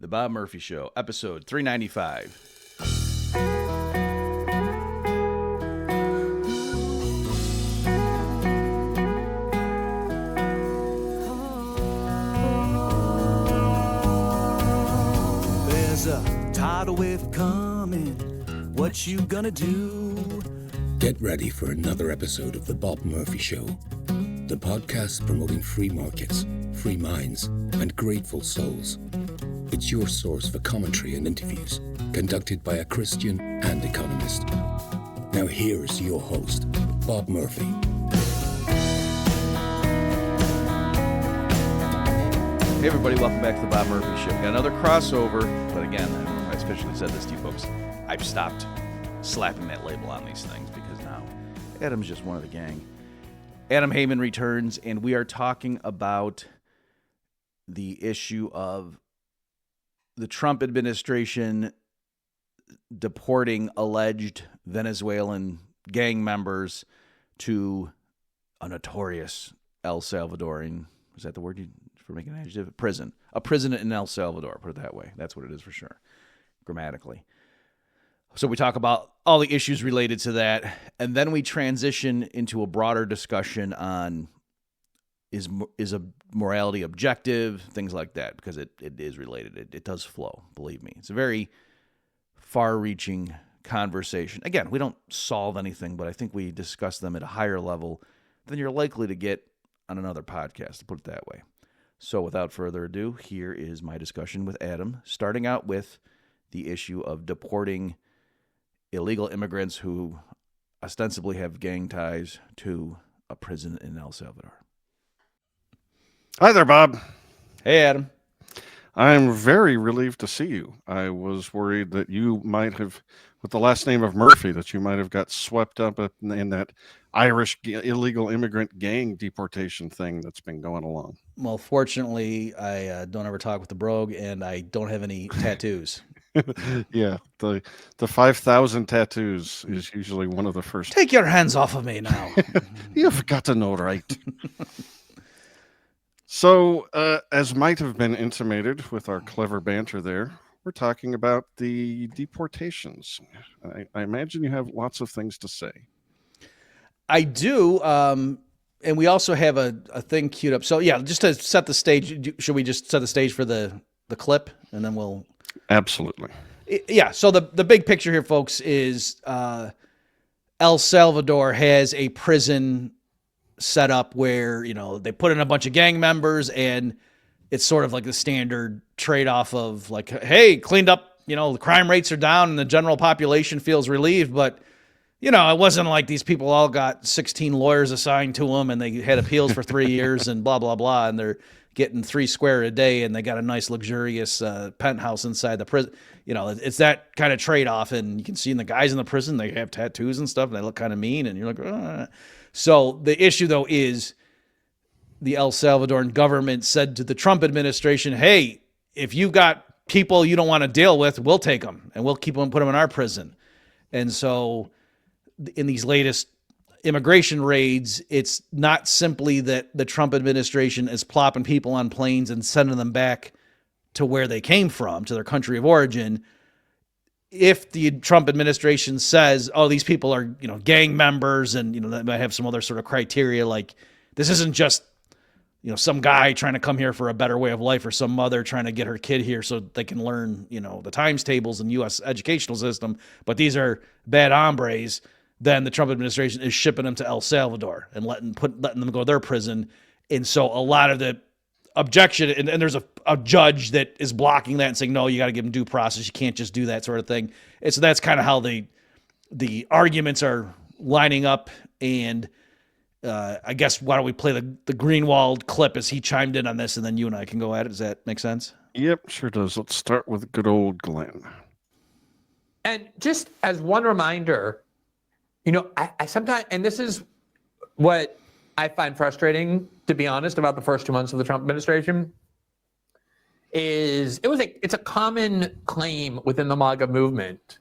The Bob Murphy Show, episode 395. There's a tidal wave coming. What you gonna do? Get ready for another episode of The Bob Murphy Show, the podcast promoting free markets, free minds, and grateful souls. It's your source for commentary and interviews, conducted by a Christian and economist. Now here's your host, Bob Murphy. Hey everybody, welcome back to The Bob Murphy Show. Got another crossover, but again, I don't know if I officially said this to you folks. I've stopped slapping that label on these things because now Adam's just one of the gang. Adam Heyman returns, and we are talking about the issue of the Trump administration deporting alleged Venezuelan gang members to a notorious El Salvadorian, is that the word for making an adjective? Prison. A prison in El Salvador, put it that way. That's what it is for sure, grammatically. So we talk about all the issues related to that, and then we transition into a broader discussion on is a morality objective, things like that, because it is related. It does flow, believe me. It's a very far-reaching conversation. Again, we don't solve anything, but I think we discuss them at a higher level than you're likely to get on another podcast, to put it that way. So without further ado, here is my discussion with Adam, starting out with the issue of deporting illegal immigrants who ostensibly have gang ties to a prison in El Salvador. Hi there, Bob. Hey, Adam. I'm very relieved to see you. I was worried that you might have, with the last name of Murphy, that you might have got swept up in that Irish illegal immigrant gang deportation thing that's been going along. Well, fortunately, I don't ever talk with the brogue, and I don't have any tattoos. Yeah, the 5,000 tattoos is usually one of the first. Take your hands off of me now. You've got to know, right? So, as might have been intimated with our clever banter there, we're talking about the deportations. I imagine you have lots of things to say. I do, and we also have a thing queued up. So, yeah, just to set the stage, should we just set the stage for the clip, and then we'll... Absolutely. Yeah, so the big picture here, folks, is El Salvador has a prison set up where, you know, they put in a bunch of gang members, and it's sort of like the standard trade-off of like, hey, cleaned up, you know, the crime rates are down and the general population feels relieved, but, you know, it wasn't like these people all got 16 lawyers assigned to them and they had appeals for 3 years and blah, blah, blah, and they're getting $3 a day and they got a nice luxurious penthouse inside the prison. You know, it's that kind of trade-off, and you can see in the guys in the prison, they have tattoos and stuff and they look kind of mean, and you're like, ah. So the issue, though, is the El Salvadoran government said to the Trump administration, hey, if you've got people you don't want to deal with, we'll take them and we'll keep them, put them in our prison. And so in these latest immigration raids, it's not simply that the Trump administration is plopping people on planes and sending them back to where they came from, to their country of origin. If the Trump administration says, oh, these people are, you know, gang members, and, you know, that might have some other sort of criteria, like this isn't just, you know, some guy trying to come here for a better way of life, or some mother trying to get her kid here so they can learn, you know, the times tables in U.S. educational system, but these are bad hombres, then the Trump administration is shipping them to El Salvador and letting them go to their prison. And so a lot of the objection, and there's a judge that is blocking that and saying, no, you got to give them due process. You can't just do that sort of thing. And so that's kind of how the arguments are lining up. And I guess why don't we play the Greenwald clip as he chimed in on this, and then you and I can go at it. Does that make sense? Yep, sure does. Let's start with good old Glenn. And just as one reminder, you know, I sometimes, and this is what I find frustrating, to be honest, about the first 2 months of the Trump administration, is it's a common claim within the MAGA movement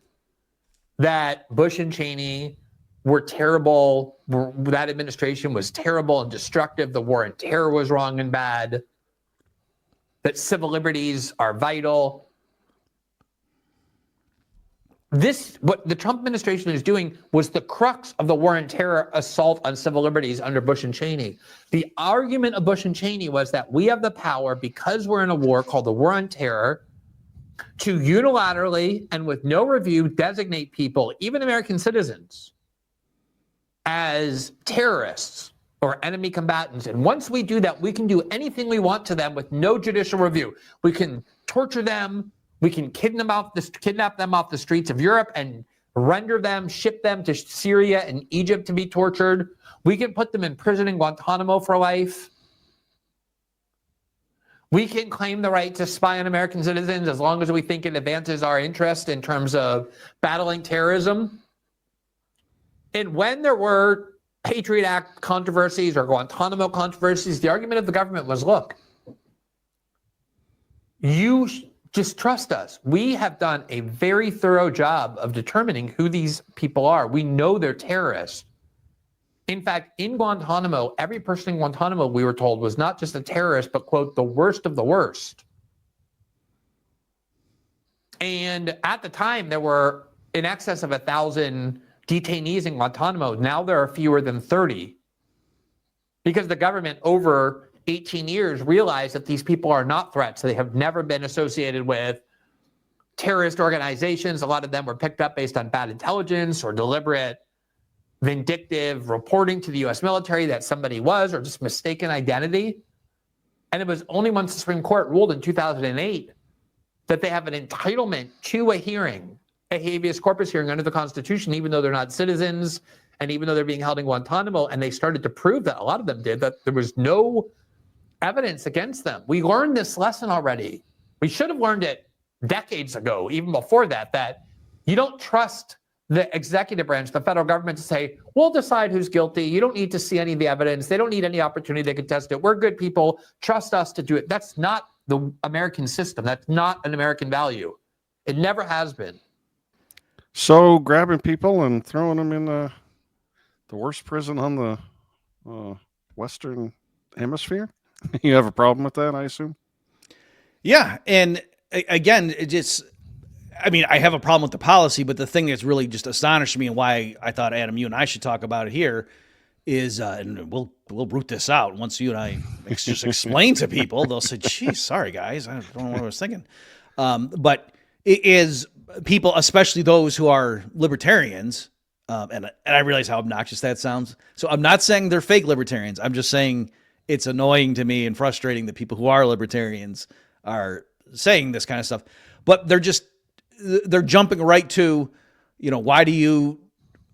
that Bush and Cheney were terrible. That administration was terrible and destructive. The war on terror was wrong and bad. That civil liberties are vital. what the Trump administration is doing was the crux of the war on terror assault on civil liberties under Bush and Cheney. The argument of Bush and Cheney was that we have the power, because we're in a war called the war on terror, to unilaterally and with no review designate people, even American citizens, as terrorists or enemy combatants. And once we do that, we can do anything we want to them with no judicial review. We can torture them. We can kidnap them off the streets of Europe and ship them to Syria and Egypt to be tortured. We can put them in prison in Guantanamo for life. We can claim the right to spy on American citizens as long as we think it advances our interest in terms of battling terrorism. And when there were Patriot Act controversies or Guantanamo controversies, the argument of the government was, look, you just trust us. We have done a very thorough job of determining who these people are. We know they're terrorists. In fact, in Guantanamo, every person in Guantanamo, we were told, was not just a terrorist, but, quote, the worst of the worst. And at the time, there were in excess of 1,000 detainees in Guantanamo. Now there are fewer than 30 because the government over 18 years realized that these people are not threats. They have never been associated with terrorist organizations. A lot of them were picked up based on bad intelligence or deliberate vindictive reporting to the U.S. military that somebody was, or just mistaken identity. And it was only once the Supreme Court ruled in 2008 that they have an entitlement to a hearing, a habeas corpus hearing under the Constitution, even though they're not citizens and even though they're being held in Guantanamo. And they started to prove that, a lot of them did, that there was no evidence against them. We learned this lesson already. We should have learned it decades ago, even before that, that you don't trust the executive branch, the federal government, to say, we'll decide who's guilty. You don't need to see any of the evidence. They don't need any opportunity to contest it. We're good people. Trust us to do it. That's not the American system. That's not an American value. It never has been. So grabbing people and throwing them in the worst prison on the Western Hemisphere? You have a problem with that, I assume? Yeah. And again, I have a problem with the policy, but the thing that's really just astonished me and why I thought, Adam, you and I should talk about it here is, and we'll root this out once you and I just explain to people, they'll say, geez, sorry guys, I don't know what I was thinking. But it is people, especially those who are libertarians, and I realize how obnoxious that sounds. So I'm not saying they're fake libertarians. I'm just saying it's annoying to me and frustrating that people who are libertarians are saying this kind of stuff, but they're jumping right to, why do you,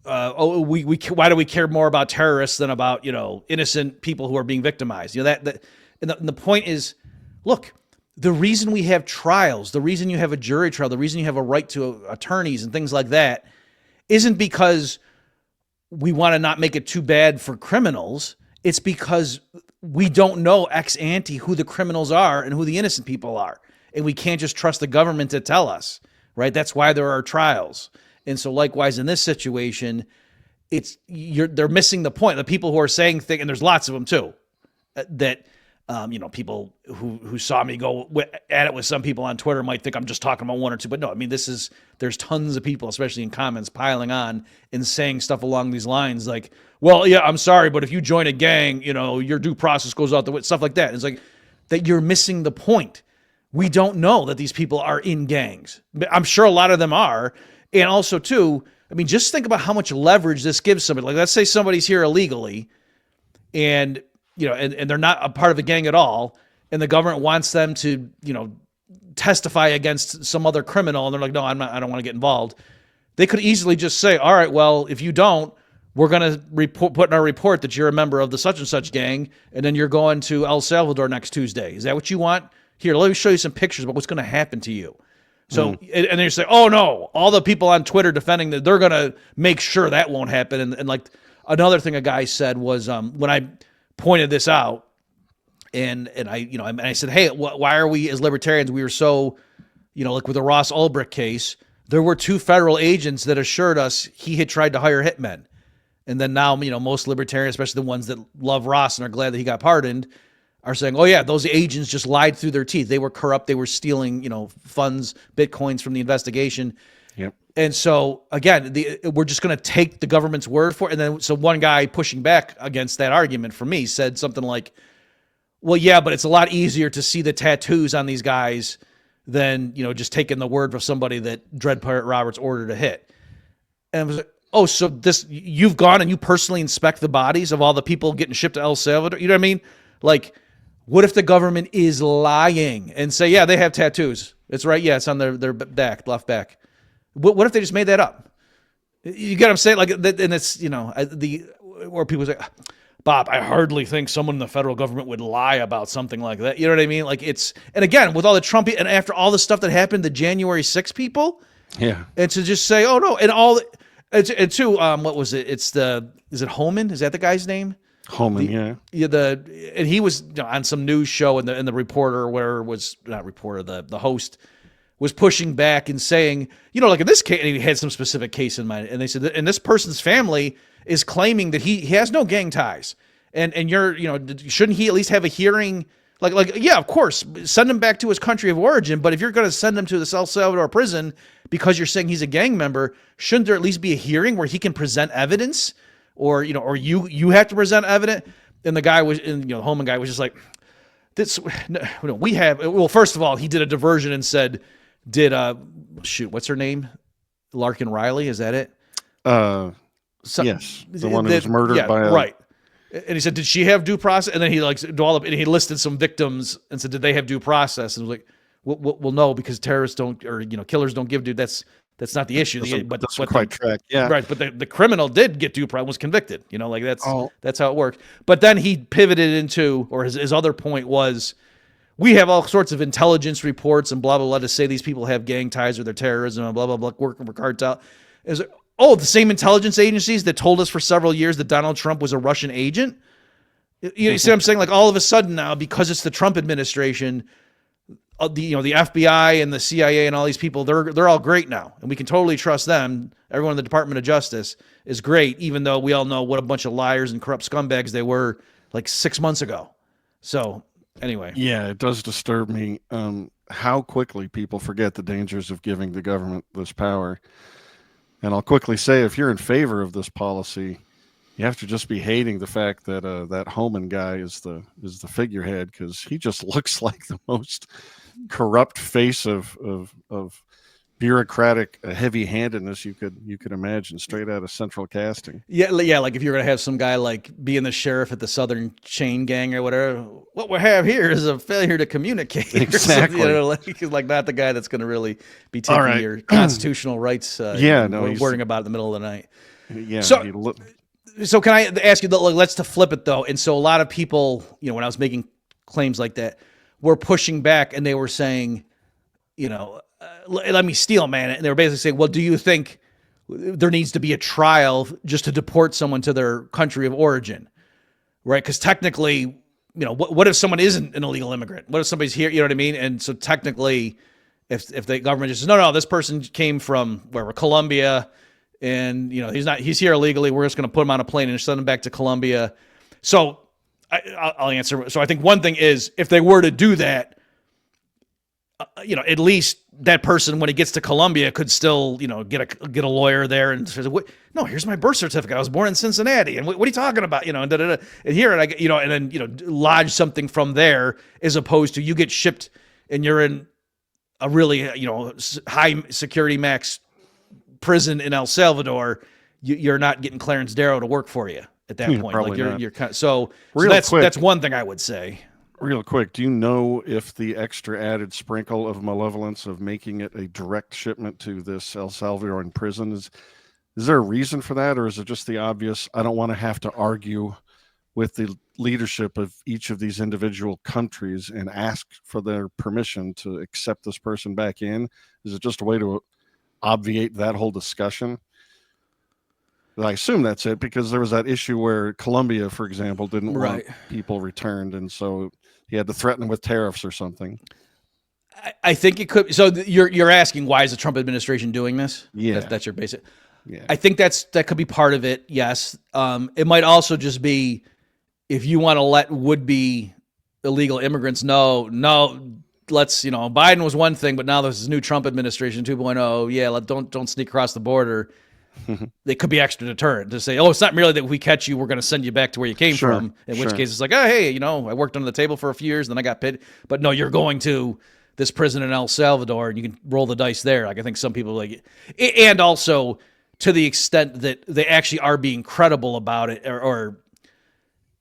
why do we care more about terrorists than about, innocent people who are being victimized? And the point is, look, the reason we have trials, the reason you have a jury trial, the reason you have a right to attorneys and things like that isn't because we want to not make it too bad for criminals. It's because we don't know ex ante who the criminals are and who the innocent people are. And we can't just trust the government to tell us. Right? That's why there are trials. And so likewise in this situation, they're missing the point. The people who are saying things, and there's lots of them too, that, people who saw me go at it with some people on Twitter might think I'm just talking about one or two, but no, there's tons of people, especially in comments, piling on and saying stuff along these lines like, well, yeah, I'm sorry, but if you join a gang, your due process goes out the way, stuff like that. It's like that you're missing the point. We don't know that these people are in gangs. I'm sure a lot of them are. And also, too, just think about how much leverage this gives somebody. Like, let's say somebody's here illegally and, and they're not a part of a gang at all. And the government wants them to, testify against some other criminal. And they're like, no, I don't want to get involved. They could easily just say, all right, well, if you don't, we're going to put in our report that you're a member of the such and such gang. And then you're going to El Salvador next Tuesday. Is that what you want? Here, let me show you some pictures about what's going to happen to you. So, and then you say, oh no, all the people on Twitter defending that, they're going to make sure that won't happen. And like another thing a guy said was, when I pointed this out and I said, hey, why are we as libertarians, we were so, like with the Ross Ulbricht case, there were 2 federal agents that assured us he had tried to hire hitmen. And then now, most libertarians, especially the ones that love Ross and are glad that he got pardoned, are saying, oh yeah, those agents just lied through their teeth. They were corrupt. They were stealing, funds, Bitcoins from the investigation. Yep. And so again, we're just going to take the government's word for it. And then so one guy pushing back against that argument for me said something like, well, yeah, but it's a lot easier to see the tattoos on these guys than, just taking the word from somebody that Dread Pirate Roberts ordered to hit. And I was like, oh, so you've gone and you personally inspect the bodies of all the people getting shipped to El Salvador? You know what I mean? Like, what if the government is lying and say, yeah, they have tattoos? It's right. Yeah, it's on their back, left back. What if they just made that up? You get what I'm saying? Like, and it's, where people say, Bob, I hardly think someone in the federal government would lie about something like that. You know what I mean? Like and again, with all the Trump, and after all the stuff that happened to January 6 people, Yeah. and to just say, oh no, and too, what was it? Is it Holman? Is that the guy's name? Holman, yeah. Yeah, and he was on some news show, and the reporter, or whatever was not reporter, the host was pushing back and saying, like in this case, and he had some specific case in mind, and they said that, and this person's family is claiming that he has no gang ties, and shouldn't he at least have a hearing? Like, yeah, of course, send him back to his country of origin, but if you're going to send him to the El Salvador prison because you're saying he's a gang member, shouldn't there at least be a hearing where he can present evidence? Or you have to present evidence. And the guy was, Holman guy was just like, this. No, we have. Well, first of all, he did a diversion and said, what's her name? Larkin Riley, is that it? Yes, the one who was murdered by a right. And he said, did she have due process? And then he and he listed some victims and said, did they have due process? And was like, well, no, because terrorists don't, or killers don't give due. That's not the issue. Doesn't quite track. Yeah. Right. But the criminal did get due process, was convicted. That's how it worked. But then he pivoted into, or his other point was, we have all sorts of intelligence reports and blah, blah, blah to say these people have gang ties or they're terrorism and blah, blah, blah, working for cartel. Is like, the same intelligence agencies that told us for several years that Donald Trump was a Russian agent. You see what I'm saying? Like all of a sudden now, because it's the Trump administration, the FBI and the CIA and all these people, they're all great now, and we can totally trust them. Everyone in the Department of Justice is great, even though we all know what a bunch of liars and corrupt scumbags they were like 6 months ago. So anyway, yeah, it does disturb me how quickly people forget the dangers of giving the government this power. And I'll quickly say, if you're in favor of this policy, you have to just be hating the fact that that Holman guy is the figurehead, because he just looks like the most corrupt face of bureaucratic heavy-handedness you could imagine, straight out of Central Casting. Yeah. Like if you're gonna have some guy like being the sheriff at the Southern Chain Gang or whatever, what we have here is a failure to communicate. Exactly. Like not the guy that's gonna really be taking your constitutional rights. Worrying about it in the middle of the night. Yeah. So can I ask you? Let's to flip it though. And so a lot of people, when I was making claims like that, were pushing back, and they were saying, let me steel man it. And they were basically saying, well, do you think there needs to be a trial just to deport someone to their country of origin? Right? Because technically, what if someone isn't an illegal immigrant? What if somebody's here? You know what I mean? And so technically, if the government just says, no, this person came from Colombia, and he's here illegally, we're just going to put him on a plane and send him back to Colombia. So I'll answer. So I think one thing is, if they were to do that, at least that person, when he gets to Colombia, could still, get a lawyer there and say, no, here's my birth certificate. I was born in Cincinnati. And what are you talking about? And here, and and then, lodge something from there, as opposed to you get shipped and you're in a really, high security max prison in El Salvador. You're not getting Clarence Darrow to work for you at that point. Like you're kind of, so that's one thing I would say. Real quick, do you know if the extra added sprinkle of malevolence of making it a direct shipment to this El Salvadoran prison is there a reason for that, or is it just the obvious, I don't want to have to argue with the leadership of each of these individual countries and ask for their permission to accept this person back in? Is it just a way to obviate that whole discussion? I assume that's it, because there was that issue where Colombia, for example, didn't want people returned, and so he had to threaten them with tariffs or something. I think it could. So you're asking, why is the Trump administration doing this? Yeah, that's your basic. Yeah, I think that could be part of it. Yes, it might also just be, if you want to let would-be illegal immigrants know, no, let's, Biden was one thing, but now there's this new Trump administration 2.0. Yeah, don't sneak across the border. They could be extra deterrent to say, oh, it's not merely that if we catch you, we're going to send you back to where you came from. In which case it's like, oh, hey, I worked under the table for a few years, then I got paid. But no, you're going to this prison in El Salvador and you can roll the dice there. Like I think some people like, and also to the extent that they actually are being credible about it, or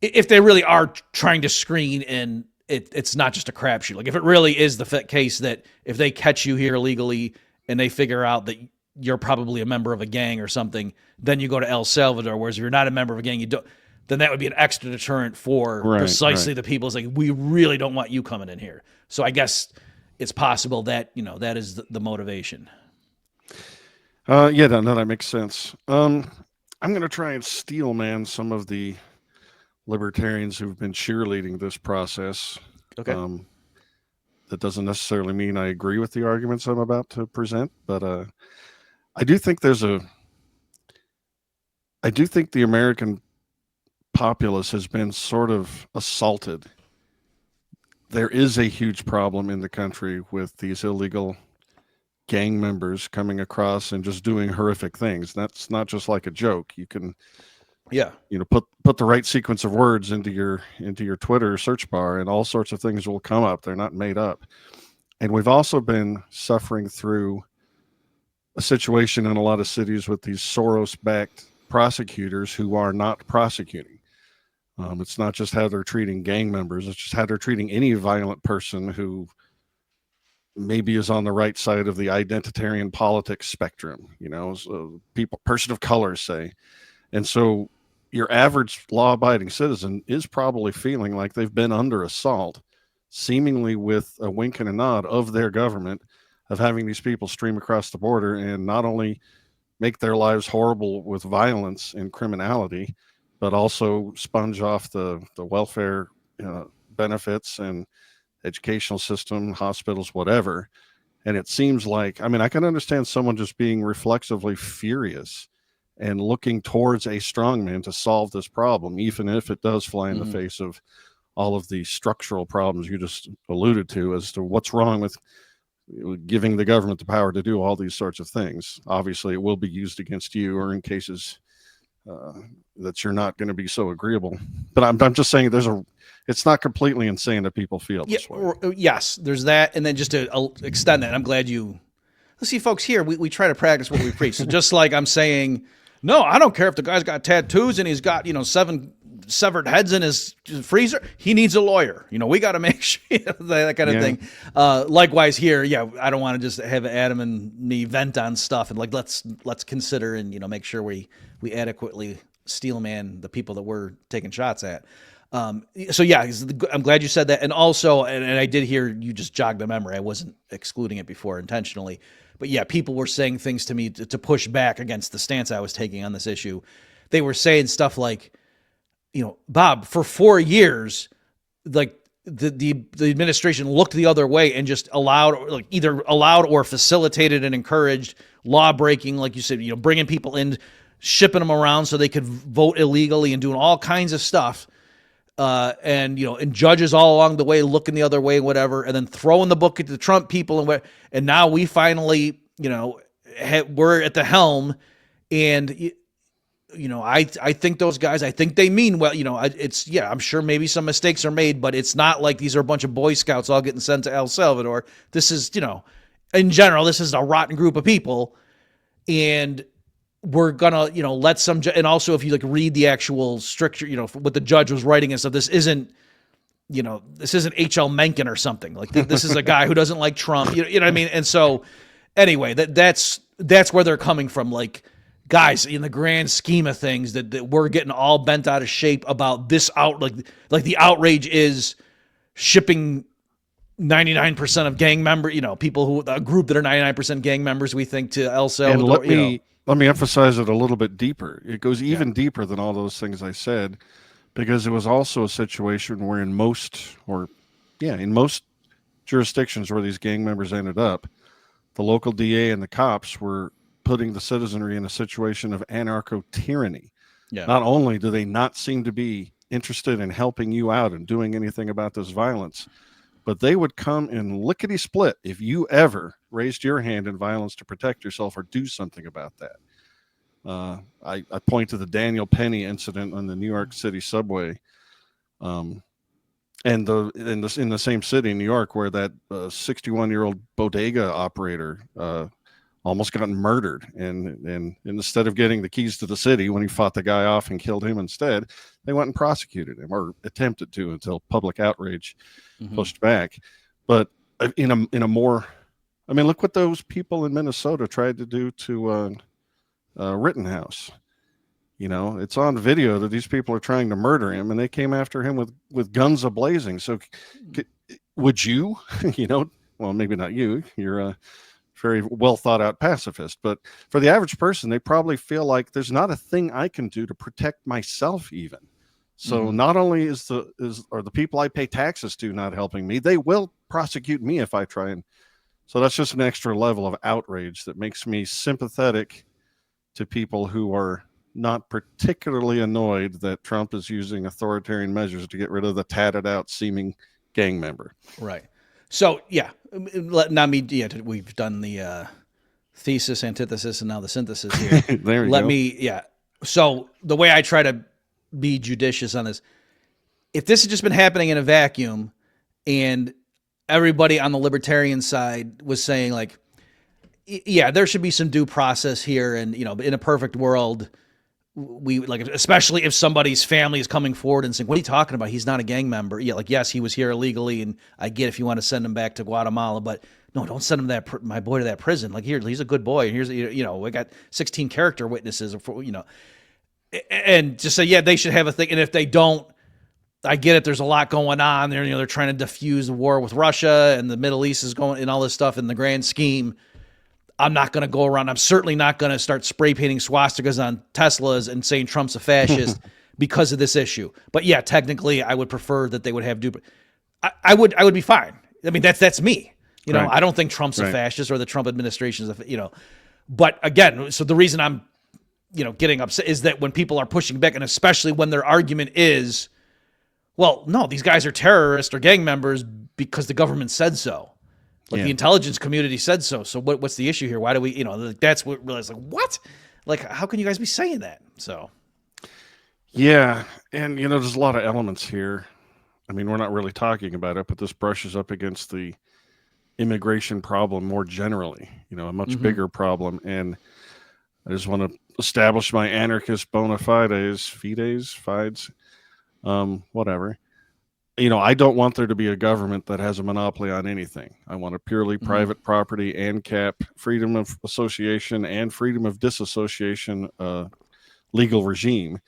if they really are trying to screen and it's not just a crapshoot. Like if it really is the case that if they catch you here illegally and they figure out that you're probably a member of a gang or something, then you go to El Salvador. Whereas if you're not a member of a gang, you don't. Then that would be an extra deterrent for precisely the people. It's like, we really don't want you coming in here. So I guess it's possible that, that is the motivation. Yeah, no, that makes sense. I'm going to try and steel man some of the libertarians who've been cheerleading this process. Okay. That doesn't necessarily mean I agree with the arguments I'm about to present, but I do think the American populace has been sort of assaulted. There is a huge problem in the country with these illegal gang members coming across and just doing horrific things. That's not just like a joke. You can, put the right sequence of words into your Twitter search bar, and all sorts of things will come up. They're not made up. And we've also been suffering through a situation in a lot of cities with these Soros-backed prosecutors who are not prosecuting. It's not just how they're treating gang members. It's just how they're treating any violent person who maybe is on the right side of the identitarian politics spectrum, so person of color, say. And so your average law-abiding citizen is probably feeling like they've been under assault, seemingly with a wink and a nod of their government, of having these people stream across the border and not only make their lives horrible with violence and criminality, but also sponge off the welfare benefits and educational system, hospitals, whatever. And it seems like, I can understand someone just being reflexively furious and looking towards a strongman to solve this problem, even if it does fly in the face of all of the structural problems you just alluded to as to what's wrong with giving the government the power to do all these sorts of things. Obviously, it will be used against you or in cases that you're not going to be so agreeable. But I'm just saying it's not completely insane that people feel this way. Yes, there's that. And then just to extend that, I'm glad let's see, folks, here, we try to practice what we preach. So just like I'm saying, no, I don't care if the guy's got tattoos and he's got, 7 severed heads in his freezer. He needs a lawyer. We got to make sure that kind of thing. Likewise here. Yeah. I don't want to just have Adam and me vent on stuff and let's consider and, make sure we adequately steelman the people that we're taking shots at. So yeah, I'm glad you said that. And also, and I did hear you just jogged the memory. I wasn't excluding it before intentionally, but yeah, people were saying things to me to push back against the stance I was taking on this issue. They were saying stuff like, Bob, for 4 years, like the administration looked the other way and just either allowed or facilitated and encouraged law breaking, like you said, bringing people in, shipping them around so they could vote illegally and doing all kinds of stuff. And judges all along the way looking the other way, whatever, and then throwing the book at the Trump people, and now we finally, we're at the helm, and I think those guys, I think they mean well. I'm sure maybe some mistakes are made, but it's not like these are a bunch of Boy Scouts all getting sent to El Salvador. This is, in general, this is a rotten group of people, and we're gonna, let some, and also if you read the actual stricture, what the judge was writing and stuff, this isn't H.L. Mencken or something. Like this is a guy who doesn't like Trump, you know what I mean? And so anyway, that's where they're coming from. Like, guys, in the grand scheme of things, that we're getting all bent out of shape about this like the outrage is shipping 99% of gang member, people a group that are 99% gang members, we think, to El Salvador. And let me emphasize it a little bit deeper. It goes even deeper than all those things I said, because it was also a situation where in most jurisdictions where these gang members ended up, the local DA and the cops were putting the citizenry in a situation of anarcho-tyranny. Yeah. Not only do they not seem to be interested in helping you out and doing anything about this violence, but they would come in lickety split if you ever raised your hand in violence to protect yourself or do something about that. I point to the Daniel Penny incident on the New York City subway, and in the same city, New York, where that 61-year-old bodega operator almost got murdered, and instead of getting the keys to the city when he fought the guy off and killed him instead, they went and prosecuted him, or attempted to, until public outrage pushed back. But in a more, I mean, look what those people in Minnesota tried to do to Rittenhouse. You know, it's on video that these people are trying to murder him, and they came after him with guns a-blazing. So would you, you know, well, maybe not you, you're a very well thought out pacifist, but for the average person, they probably feel like there's not a thing I can do to protect myself even. So not only are the people I pay taxes to not helping me, they will prosecute me if I try. And so that's just an extra level of outrage that makes me sympathetic to people who are not particularly annoyed that Trump is using authoritarian measures to get rid of the tatted out seeming gang member. Right. So yeah, not me. Yeah, we've done the thesis, antithesis, and now the synthesis here. There you go. Yeah. So the way I try to be judicious on this, if this had just been happening in a vacuum, and everybody on the libertarian side was saying like, yeah, there should be some due process here, and you know, in a perfect world, we like, especially if somebody's family is coming forward and saying, what are you talking about? He's not a gang member. Yeah. Like, yes, he was here illegally, and I get if you want to send him back to Guatemala, but no, don't send him my boy to that prison. Like, here, he's a good boy. And here's, you know, we got 16 character witnesses, you know, and just say, yeah, they should have a thing. And if they don't, I get it. There's a lot going on there. You know, they're trying to diffuse the war with Russia, and the Middle East is going, and all this stuff in the grand scheme. I'm not going to go around. I'm certainly not going to start spray painting swastikas on Teslas and saying Trump's a fascist because of this issue. But yeah, technically, I would prefer that they would have I would be fine. I mean, that's me. You know, I don't think Trump's a fascist, or the Trump administration is you know. But again, so the reason I'm, you know, getting upset is that when people are pushing back, and especially when their argument is, well, no, these guys are terrorists or gang members because the government said so. Like the intelligence community said so. So what's the issue here? Why do we, you know, that's what really is like, what? Like, how can you guys be saying that? So. Yeah. And, you know, there's a lot of elements here. I mean, we're not really talking about it, but this brushes up against the immigration problem more generally, you know, a much bigger problem. And I just want to establish my anarchist bona fides, whatever. You know, I don't want there to be a government that has a monopoly on anything. I want a purely private property and cap, freedom of association and freedom of disassociation legal regime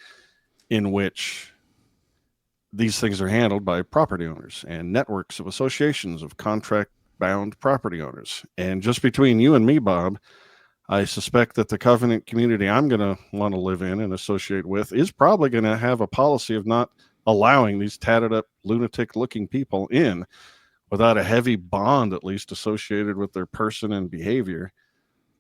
in which these things are handled by property owners and networks of associations of contract-bound property owners. And just between you and me, Bob, I suspect that the covenant community I'm going to want to live in and associate with is probably going to have a policy of not allowing these tatted up lunatic looking people in without a heavy bond, at least associated with their person and behavior.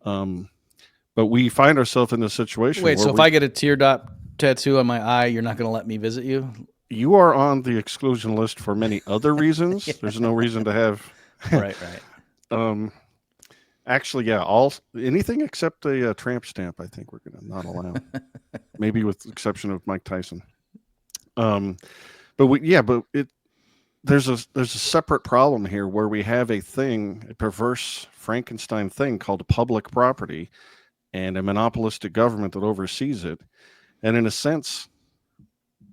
But we find ourselves in this situation. Wait, so if I get a teardrop tattoo on my eye, you're not going to let me visit you? You are on the exclusion list for many other reasons. There's no reason to have. Right. Actually, yeah, anything except a tramp stamp, I think we're going to not allow. Maybe with the exception of Mike Tyson. There's a separate problem here where we have a perverse Frankenstein thing called public property and a monopolistic government that oversees it. And in a sense,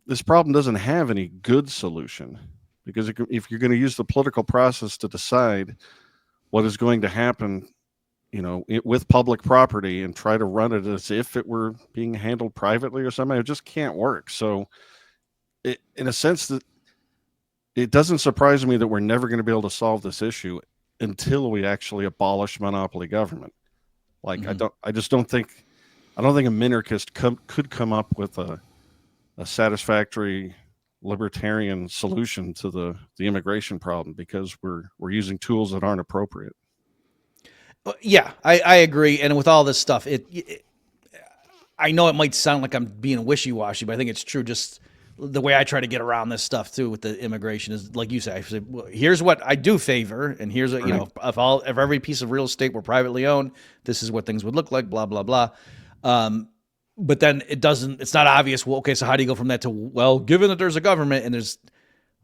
this problem doesn't have any good solution, because if you're going to use the political process to decide what is going to happen, you know, with public property and try to run it as if it were being handled privately or something, it just can't work. So in a sense, that it doesn't surprise me that we're never going to be able to solve this issue until we actually abolish monopoly government. Like, I don't think a minarchist could come up with a satisfactory libertarian solution to the immigration problem, because we're using tools that aren't appropriate. Yeah, I agree. And with all this stuff, I know it might sound like I'm being wishy-washy, but I think it's true. Just the way I try to get around this stuff too with the immigration is like you say, I say, well, here's what I do favor, and here's what, you know, if every piece of real estate were privately owned, this is what things would look like, blah, blah, blah. But then it's not obvious. Well, okay, so how do you go from that to, well, given that there's a government and there's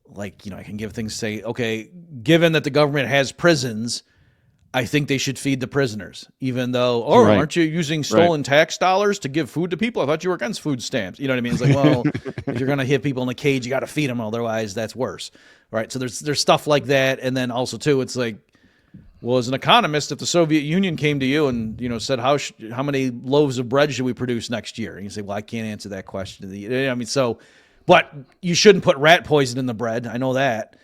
like, you know, I can give things, say, okay, given that the government has prisons, I think they should feed the prisoners, even though, aren't you using stolen tax dollars to give food to people? I thought you were against food stamps. You know what I mean? It's like, well, if you're going to hit people in the cage, you got to feed them. Otherwise, that's worse. Right. So there's stuff like that. And then also, too, it's like, well, as an economist, if the Soviet Union came to you and, you know, said, how many loaves of bread should we produce next year? And you say, well, I can't answer that question. I mean, so, but you shouldn't put rat poison in the bread. I know that.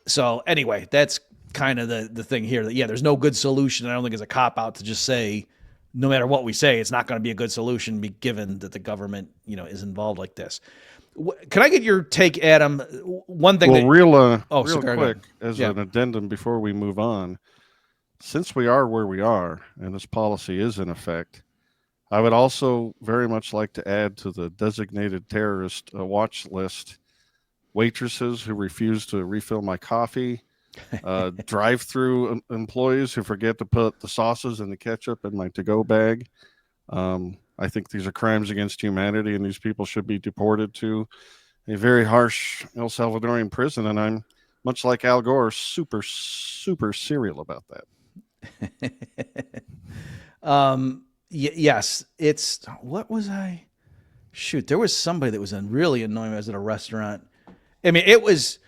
So anyway, that's kind of the thing here that, yeah, there's no good solution. I don't think it's a cop out to just say, no matter what we say, it's not going to be a good solution given that the government, you know, is involved like this. Can I get your take, Adam? One thing real sorry, quick, as an addendum before we move on, since we are where we are and this policy is in effect, I would also very much like to add to the designated terrorist watch list waitresses who refuse to refill my coffee, drive-through employees who forget to put the sauces and the ketchup in my to-go bag. I think these are crimes against humanity, and these people should be deported to a very harsh El Salvadorian prison. And I'm, much like Al Gore, super, super serial about that. Yes, what was I? Shoot, there was somebody that was really annoying. I was at a restaurant. I mean, it was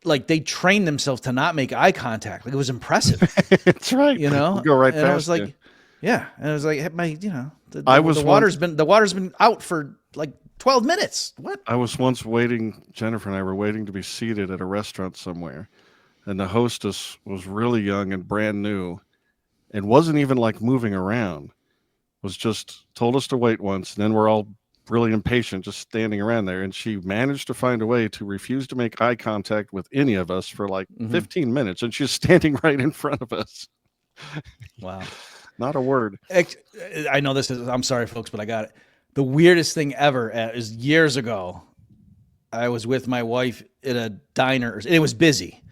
like they trained themselves to not make eye contact. Like, it was impressive. That's right. You know, you go right and past I was like, you. Yeah, and I was like, you know, the water's been out for like 12 minutes. What? I was once waiting. Jennifer and I were waiting to be seated at a restaurant somewhere, and the hostess was really young and brand new, and wasn't even like moving around. Was just told us to wait once, and then we're all really impatient, just standing around there. And she managed to find a way to refuse to make eye contact with any of us for like 15 minutes, and she's standing right in front of us. Wow. Not a word. I know this is, I'm sorry, folks, but I got it. The weirdest thing ever is years ago, I was with my wife at a diner. It was busy.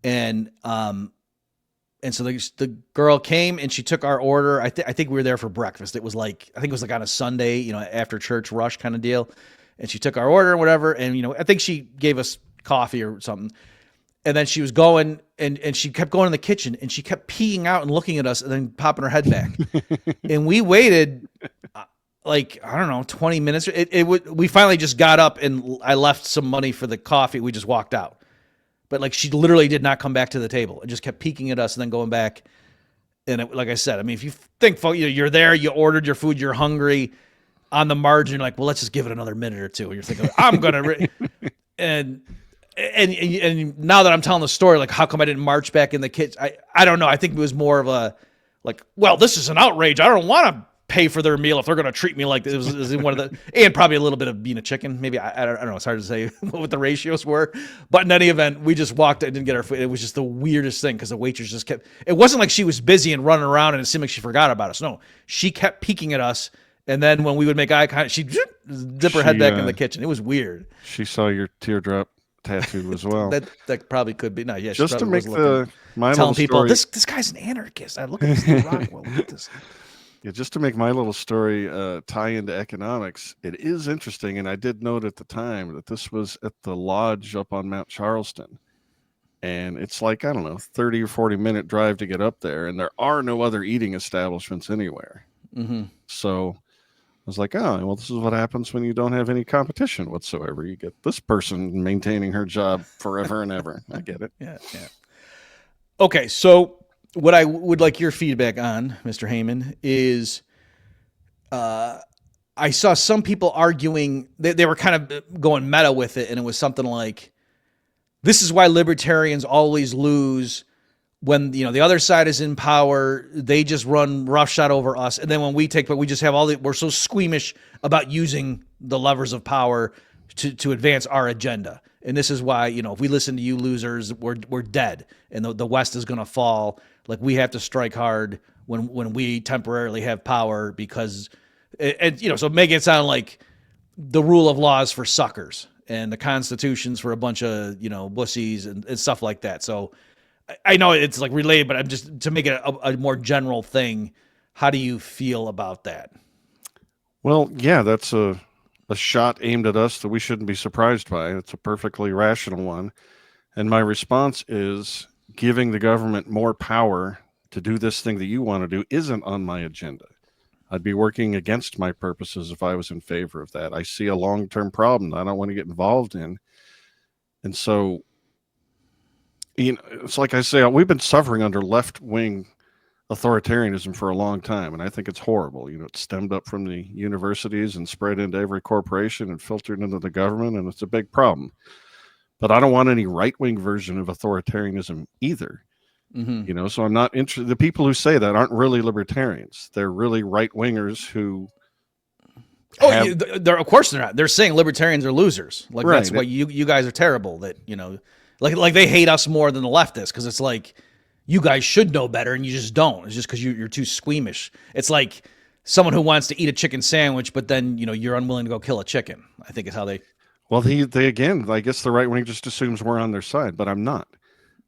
And so the girl came and she took our order. I think we were there for breakfast. It was like, I think it was like on a Sunday, you know, after church rush kind of deal. And she took our order and whatever. And, you know, I think she gave us coffee or something. And then she was going and she kept going in the kitchen and she kept peeing out and looking at us and then popping her head back. And we waited like, I don't know, 20 minutes. We finally just got up and I left some money for the coffee. We just walked out. But like, she literally did not come back to the table and just kept peeking at us and then going back. And like I said, I mean, if you think, you're there, you ordered your food, you're hungry, on the margin, like, well, let's just give it another minute or two. And you're thinking, I'm going to, and now that I'm telling the story, like, how come I didn't march back in the kitchen? I don't know. I think it was more of a, like, well, this is an outrage. I don't want to pay for their meal if they're going to treat me like this. It was one of the, and probably a little bit of being a chicken. Maybe, I don't know. It's hard to say what the ratios were. But in any event, we just walked and didn't get our food. It was just the weirdest thing because the waitress just kept, it wasn't like she was busy and running around and it seemed like she forgot about us. No, she kept peeking at us. And then when we would make eye contact, she'd dip her head back in the kitchen. It was weird. She saw your teardrop tattoo as well. that probably could be. No, yeah. Just to make my telling people story, this guy's an anarchist. I look at this Rockwell. Look at this. Yeah, just to make my little story tie into economics, it is interesting, and I did note at the time that this was at the lodge up on Mount Charleston, and it's like, I don't know, 30 or 40-minute drive to get up there, and there are no other eating establishments anywhere. Mm-hmm. So I was like, oh, well, this is what happens when you don't have any competition whatsoever. You get this person maintaining her job forever and ever. I get it. Yeah. Okay, so what I would like your feedback on, Mr. Heyman, is I saw some people arguing, they were kind of going meta with it, and it was something like, this is why libertarians always lose when, you know, the other side is in power. They just run roughshod over us, and then when we take, but we just have we're so squeamish about using the levers of power to advance our agenda. And this is why, you know, if we listen to you losers, we're dead, and the West is going to fall. Like, we have to strike hard when we temporarily have power because, and you know, so make it sound like the rule of law is for suckers and the Constitution's for a bunch of, wussies and stuff like that. So I know it's like related, but I'm just to make it a more general thing. How do you feel about that? Well, yeah, that's a shot aimed at us that we shouldn't be surprised by. It's a perfectly rational one. And my response is giving the government more power to do this thing that you want to do isn't on my agenda. I'd be working against my purposes if I was in favor of that. I see a long-term problem that I don't want to get involved in. And so, it's like I say, we've been suffering under left-wing authoritarianism for a long time, and I think it's horrible. It stemmed up from the universities and spread into every corporation and filtered into the government, and it's a big problem. But I don't want any right-wing version of authoritarianism either. Mm-hmm. So I'm not interested. The people who say that aren't really libertarians. They're really right-wingers who. Of course they're not. They're saying libertarians are losers. Like right. That's why you guys are terrible. That like they hate us more than the leftists because it's like you guys should know better and you just don't. It's just because you're too squeamish. It's like someone who wants to eat a chicken sandwich, but then you're unwilling to go kill a chicken. I think is how they. Well, they again, I guess the right wing just assumes we're on their side, but I'm not.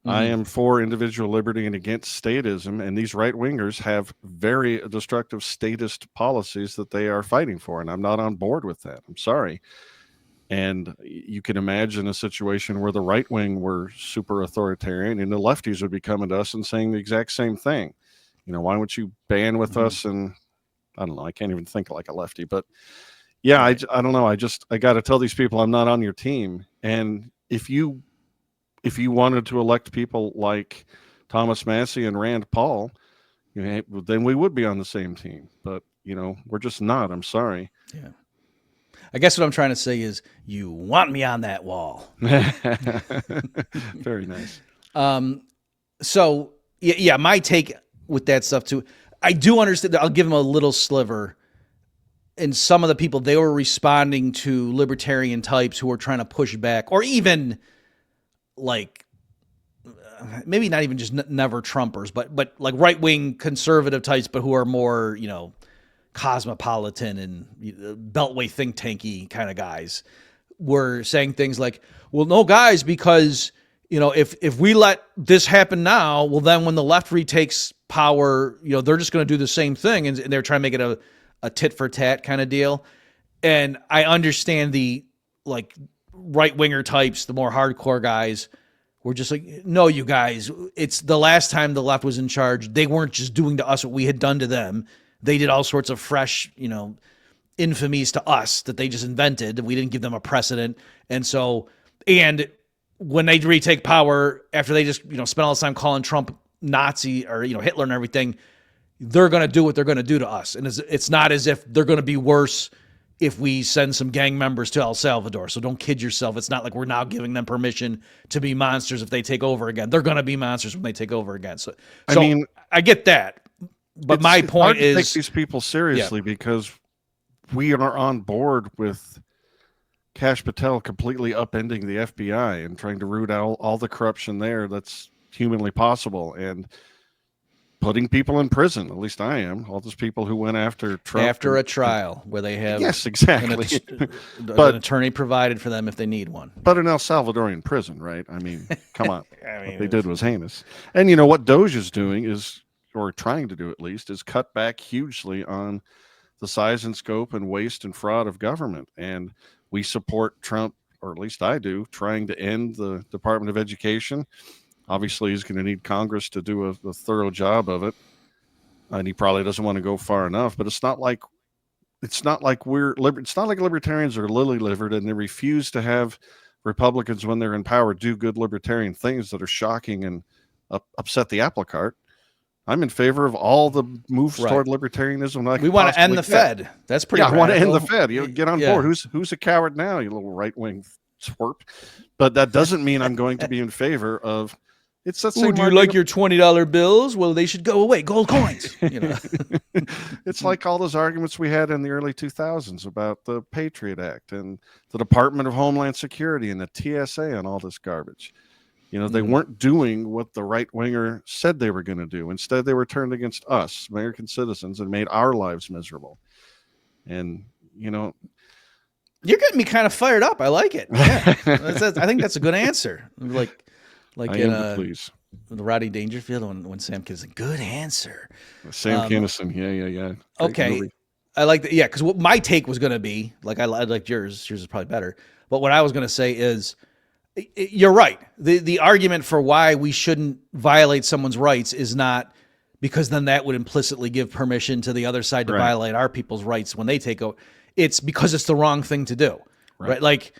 I am for individual liberty and against statism, and these right-wingers have very destructive statist policies that they are fighting for, and I'm not on board with that. I'm sorry. And you can imagine a situation where the right wing were super authoritarian and the lefties would be coming to us and saying the exact same thing. Why would you ban with us? And I don't know, I can't even think like a lefty, but yeah, I don't know. I got to tell these people I'm not on your team. And if you wanted to elect people like Thomas Massey and Rand Paul, then we would be on the same team. But, we're just not. I'm sorry. Yeah. I guess what I'm trying to say is you want me on that wall. Very nice. So, yeah, my take with that stuff too, I do understand that. I'll give them a little sliver. And some of the people, they were responding to libertarian types who were trying to push back, or even like maybe not even just never Trumpers, but like right-wing conservative types, but who are more, cosmopolitan and beltway think tanky kind of guys were saying things like, well, no guys, because, if we let this happen now, well, then when the left retakes power, they're just going to do the same thing. And they're trying to make it a tit for tat kind of deal. And I understand the like right winger types, the more hardcore guys were just like, no, you guys, it's the last time the left was in charge. They weren't just doing to us what we had done to them. They did all sorts of fresh, infamies to us that they just invented. We didn't give them a precedent. And when they retake power after they just, spent all this time calling Trump Nazi or, Hitler and everything, they're going to do what they're going to do to us. And it's not as if they're going to be worse if we send some gang members to El Salvador. So don't kid yourself. It's not like we're now giving them permission to be monsters if they take over again. They're going to be monsters when they take over again. So I mean, I get that. But my point is, take these people seriously because we are on board with Kash Patel completely upending the FBI and trying to root out all the corruption there that's humanly possible and putting people in prison. At least I am. All those people who went after Trump after a trial where they have exactly an attorney provided for them if they need one. But an El Salvadorian prison, right? I mean, come on. What they did was heinous. And what Doge is doing is, or trying to do at least, is cut back hugely on the size and scope and waste and fraud of government. And we support Trump, or at least I do, trying to end the Department of Education. Obviously, he's going to need Congress to do a thorough job of it. And he probably doesn't want to go far enough, but it's not like libertarians are lily-livered and they refuse to have Republicans, when they're in power, do good libertarian things that are shocking and upset the apple cart. I'm in favor of all the moves toward libertarianism. We want to end the Fed. That's pretty. I want to end the Fed. Get on board. Who's a coward now? You little right wing twerp. But that doesn't mean I'm going to be in favor of. It's that same. Do you like your $20 bills? Well, they should go away. Gold coins. It's like all those arguments we had in the early 2000s about the Patriot Act and the Department of Homeland Security and the TSA and all this garbage. They weren't doing what the right winger said they were going to do. Instead, they were turned against us, American citizens, and made our lives miserable. And, You're getting me kind of fired up. I like it. Yeah. I think that's a good answer. Like I in am please. the Rodney Dangerfield when Sam Kinison, a good answer. Sam Kinison. Yeah. Great Okay. movie. I like that. Yeah. Cause what my take was going to be, like, I like yours is probably better. But what I was going to say is, you're right. The argument for why we shouldn't violate someone's rights is not because then that would implicitly give permission to the other side to Right. violate our people's rights when they take over. It's because it's the wrong thing to do, right? Like,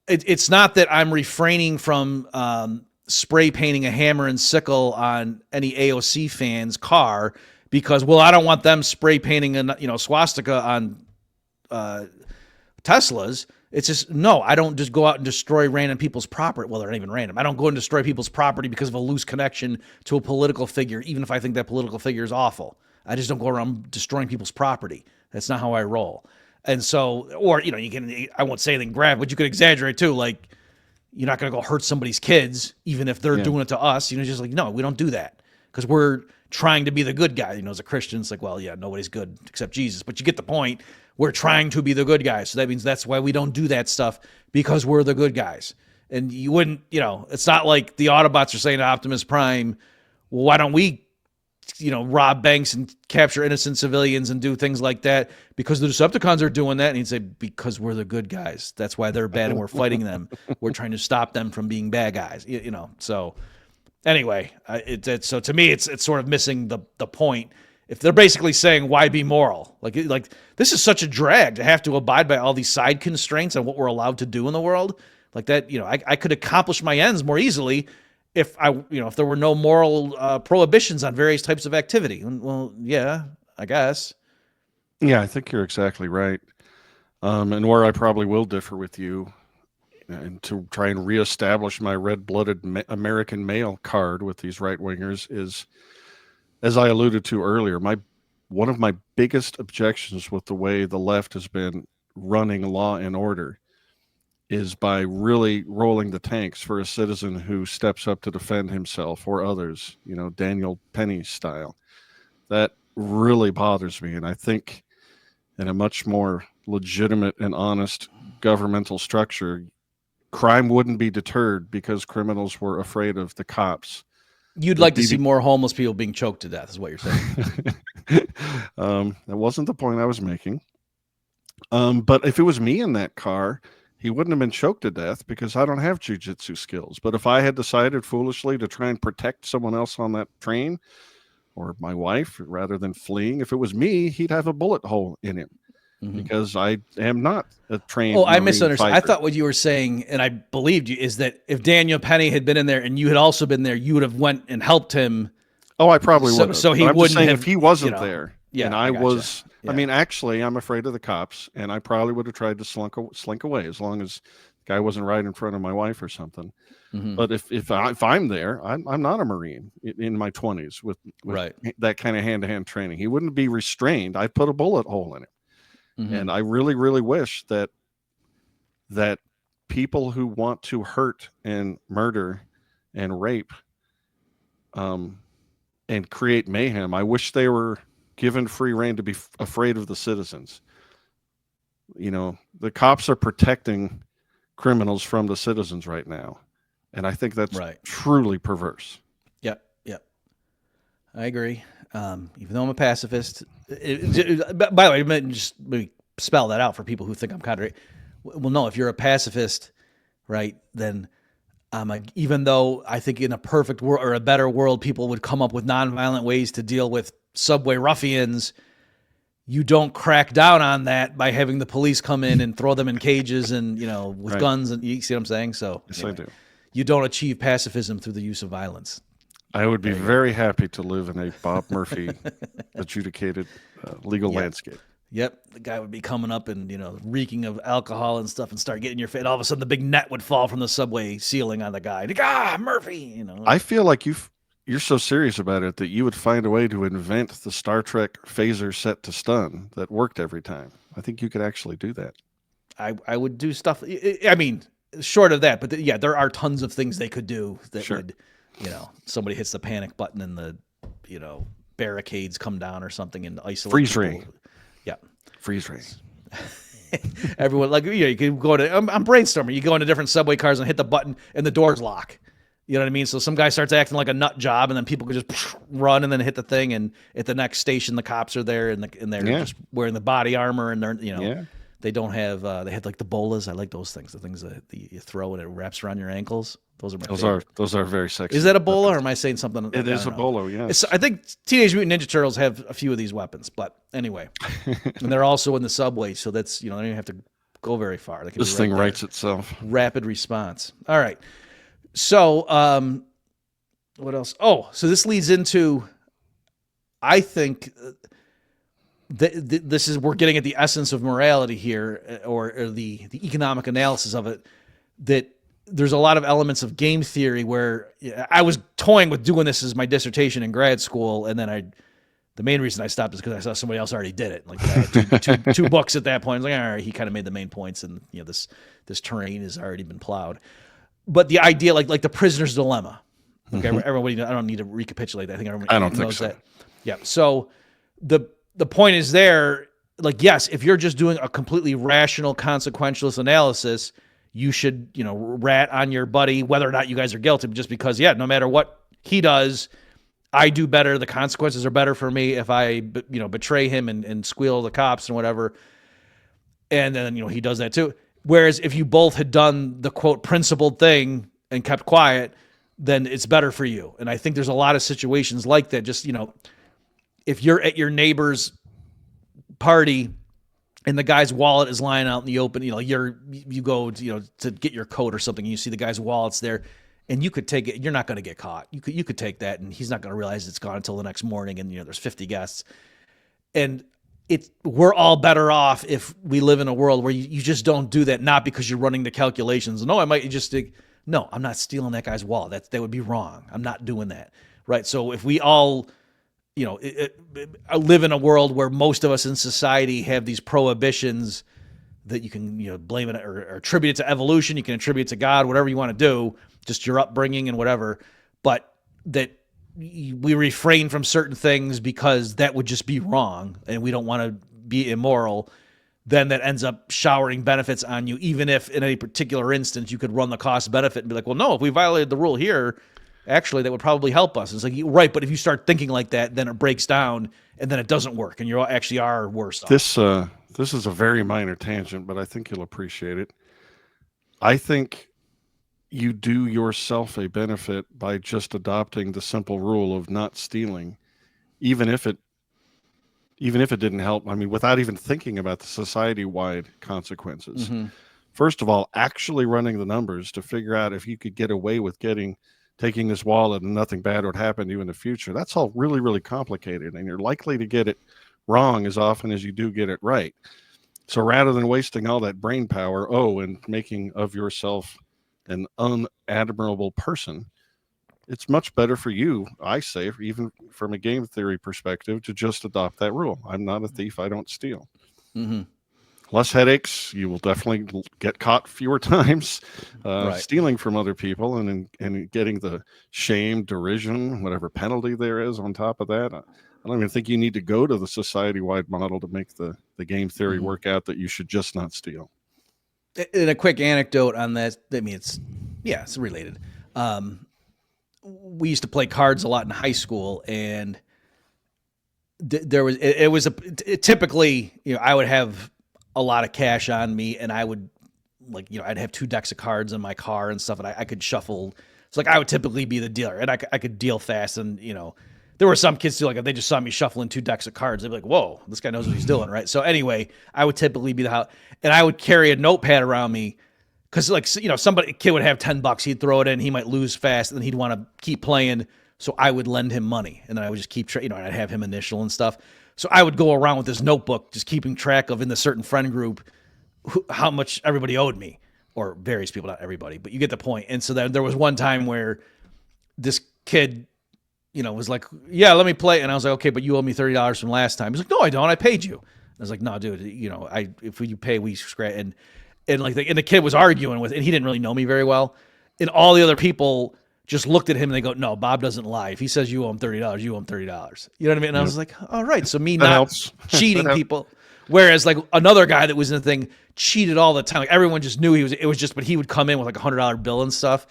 it's not that I'm refraining from spray painting a hammer and sickle on any AOC fan's car because, well, I don't want them spray painting a swastika on Teslas. It's just, no, I don't just go out and destroy random people's property. Well, they're not even random. I don't go and destroy people's property because of a loose connection to a political figure, even if I think that political figure is awful. I just don't go around destroying people's property. That's not how I roll. And so, or, you can, I won't say anything grave, but you could exaggerate too. Like, you're not going to go hurt somebody's kids, even if they're doing it to us. Just like, no, we don't do that because we're trying to be the good guy. As a Christian, it's like, well, yeah, nobody's good except Jesus. But you get the point. We're trying to be the good guys. So that means that's why we don't do that stuff, because we're the good guys. And you wouldn't, it's not like the Autobots are saying to Optimus Prime, well, why don't we, rob banks and capture innocent civilians and do things like that because the Decepticons are doing that. And he'd say, because we're the good guys. That's why they're bad and we're fighting them. We're trying to stop them from being bad guys, So anyway, so to me, it's sort of missing the point. If they're basically saying, why be moral? Like this is such a drag to have to abide by all these side constraints on what we're allowed to do in the world. Like that, I could accomplish my ends more easily if if there were no moral prohibitions on various types of activity. Well, yeah, I guess. Yeah, I think you're exactly right. And where I probably will differ with you, and to try and reestablish my red-blooded American male card with these right-wingers is, as I alluded to earlier, one of my biggest objections with the way the left has been running law and order is by really rolling the tanks for a citizen who steps up to defend himself or others, Daniel Penny style. That really bothers me. And I think in a much more legitimate and honest governmental structure, crime wouldn't be deterred because criminals were afraid of the cops. You'd like to see more homeless people being choked to death, is what you're saying. That wasn't the point I was making. But if it was me in that car, he wouldn't have been choked to death because I don't have jujitsu skills. But if I had decided foolishly to try and protect someone else on that train or my wife, rather than fleeing, if it was me, he'd have a bullet hole in him. Because I am not a trained. Oh, I misunderstood. fighter. I thought what you were saying, and I believed you, is that if Daniel Penny had been in there and you had also been there, you would have went and helped him. Oh, I probably would have. So he I'm wouldn't just saying have, if he wasn't there, and I gotcha. was. Yeah. I mean, actually, I'm afraid of the cops, and I probably would have tried to slink away as long as the guy wasn't right in front of my wife or something. But if I'm there, I'm not a Marine in my 20s with that kind of hand-to-hand training. He wouldn't be restrained. I'd put a bullet hole in him. And I really, really wish that people who want to hurt and murder and rape and create mayhem, I wish they were given free rein to be afraid of the citizens. The cops are protecting criminals from the citizens right now. And I think that's truly perverse. Yep. I agree. Even though I'm a pacifist, by the way, let me spell that out for people who think I'm contrary. Well, no, if you're a pacifist, right, then even though I think in a perfect world or a better world, people would come up with nonviolent ways to deal with subway ruffians, you don't crack down on that by having the police come in and throw them in cages and, with guns. And you see what I'm saying? So yes, anyway, I do. You don't achieve pacifism through the use of violence. I would be very happy to live in a Bob Murphy adjudicated legal landscape. Yep. The guy would be coming up and, reeking of alcohol and stuff and start getting your face. All of a sudden the big net would fall from the subway ceiling on the guy. Like, Murphy, I feel like you're so serious about it that you would find a way to invent the Star Trek phaser set to stun that worked every time. I think you could actually do that. I would do stuff. I mean, short of that, but there are tons of things they could do that would, somebody hits the panic button and the, barricades come down or something and isolate freeze people. ray. Yeah. Freeze ray. everyone like, you can go to, I'm brainstorming. You go into different subway cars and hit the button and the doors lock. You know what I mean? So some guy starts acting like a nut job, and then people could just run and then hit the thing. And at the next station, the cops are there, and they're just wearing the body armor, and they're, they don't have, they had like the bolas. I like those things, the things that you throw and it wraps around your ankles. Those are my favorite. Those are very sexy. Is that a bola, or am I saying something? It is a bolo, yes. I think Teenage Mutant Ninja Turtles have a few of these weapons, but anyway. And they're also in the subway, so that's, they don't even have to go very far. This thing writes itself. Rapid response. All right. So, what else? Oh, so this leads into, I think, this is, we're getting at the essence of morality here, or the economic analysis of it, that there's a lot of elements of game theory where I was toying with doing this as my dissertation in grad school, and then the main reason I stopped is because I saw somebody else already did it. Like I had two books at that point. I was like, all right, he kind of made the main points, and this terrain has already been plowed. But the idea, like the prisoner's dilemma. Okay, everybody. I don't need to recapitulate that. I think everybody knows that. Yeah. So the point is there. Like, yes, if you're just doing a completely rational, consequentialist analysis, you should, rat on your buddy whether or not you guys are guilty, just because, no matter what he does, I do better. The consequences are better for me if I, betray him and squeal the cops and whatever. And then, he does that too. Whereas if you both had done the quote principled thing and kept quiet, then it's better for you. And I think there's a lot of situations like that. Just, if you're at your neighbor's party and the guy's wallet is lying out in the open, you go, to get your coat or something, and you see the guy's wallet's there, and you could take it. You're not going to get caught. You could take that, and he's not going to realize it's gone until the next morning, and there's 50 guests. And we're all better off if we live in a world where you just don't do that, not because you're running the calculations. No, I might just think, no, I'm not stealing that guy's wallet. That would be wrong. I'm not doing that. Right. So if we all, live in a world where most of us in society have these prohibitions that you can, blame it or attribute it to evolution. You can attribute it to God, whatever you want to do, just your upbringing and whatever. But that we refrain from certain things because that would just be wrong, and we don't want to be immoral. Then that ends up showering benefits on you, even if in a particular instance you could run the cost benefit and be like, well, no, if we violated the rule here, actually that would probably help us. It's like, right, but if you start thinking like that, then it breaks down and then it doesn't work, and you actually are worse off. This is a very minor tangent, but I think you'll appreciate it. I think you do yourself a benefit by just adopting the simple rule of not stealing, even if it didn't help. I mean, without even thinking about the society-wide consequences. First of all, actually running the numbers to figure out if you could get away with taking this wallet and nothing bad would happen to you in the future. That's all really, really complicated, and you're likely to get it wrong as often as you do get it right. So rather than wasting all that brain power, and making of yourself an unadmirable person, it's much better for you, I say, even from a game theory perspective, to just adopt that rule. I'm not a thief. I don't steal. Less headaches. You will definitely get caught fewer times stealing from other people, and getting the shame, derision, whatever penalty there is on top of that. I don't even think you need to go to the society-wide model to make the game theory work out that you should just not steal. And a quick anecdote on that. I mean, it's related. We used to play cards a lot in high school, and typically, I would have a lot of cash on me, and I would I'd have 2 decks of cards in my car and stuff, and I could shuffle. It's like I would typically be the dealer, and I could deal fast, and there were some kids too, like if they just saw me shuffling 2 decks of cards, they'd be like, whoa, this guy knows what he's doing, right? So anyway, I would typically be the house, and I would carry a notepad around me, because a kid would have $10, he'd throw it in, he might lose fast, and then he'd want to keep playing, so I would lend him money, and then I would just keep, and I'd have him initial and stuff. So I would go around with this notebook, just keeping track of in the certain friend group how much everybody owed me, or various people, not everybody, but you get the point. And so then there was one time where this kid, was like, yeah, let me play. And I was like, okay, but you owe me $30 from last time. He's like, no, I don't. I paid you. I was like, no, dude, if you pay, we scratch. And the kid was arguing with, and he didn't really know me very well. And all the other people just looked at him and they go, no, Bob doesn't lie. If he says you owe him $30, you owe him $30. You know what I mean? And I was like, all right. So me not cheating people. Whereas like another guy that was in the thing cheated all the time. Like everyone just knew but he would come in with like $100 bill and stuff.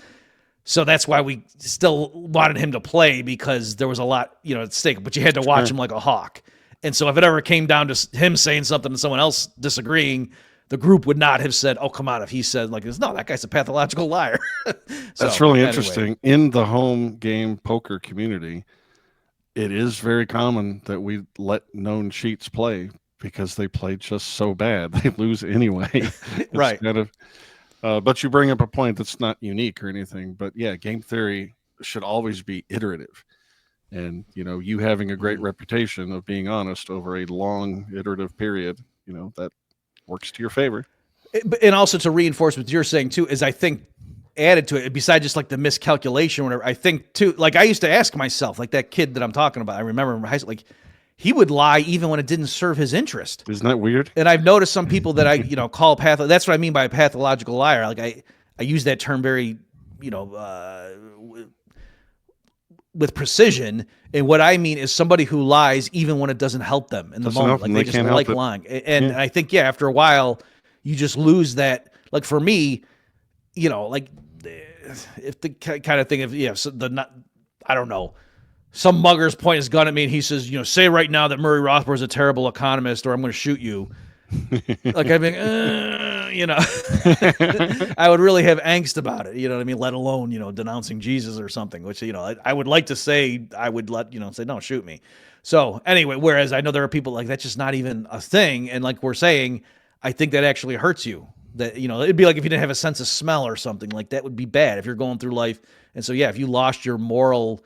So that's why we still wanted him to play, because there was a lot, at stake, but you had to watch him like a hawk. And so if it ever came down to him saying something and someone else disagreeing, the group would not have said, "Oh, come on." If he said like this, no, that guy's a pathological liar. That's really interesting. In the home game poker community, it is very common that we let known cheats play because they play just so bad. They lose anyway. Right. Kind of, but you bring up a point that's not unique or anything. But yeah, game theory should always be iterative. And, you having a great reputation of being honest over a long iterative period, that works to your favor. And also to reinforce what you're saying too, is I think added to it, besides just like the miscalculation or whatever, I think too, like I used to ask myself, like that kid that I'm talking about, I remember in high school, like he would lie even when it didn't serve his interest. Isn't that weird? And I've noticed some people that I, call that's what I mean by a pathological liar. Like I use that term very, with precision. And what I mean is somebody who lies even when it doesn't help them in the moment. Like they just like lying. And I think, after a while, you just lose that. Like for me, like if the kind of thing of, so I don't know, some mugger's point his gun at me and he says, say right now that Murray Rothbard is a terrible economist or I'm going to shoot you. Like I mean, I would really have angst about it, what I mean? Let alone, denouncing Jesus or something, which, I would like to say, I would say, no, shoot me. So anyway, whereas I know there are people like that's just not even a thing. And like we're saying, I think that actually hurts you. That, it'd be like if you didn't have a sense of smell or something, like that would be bad if you're going through life. And so, if you lost your moral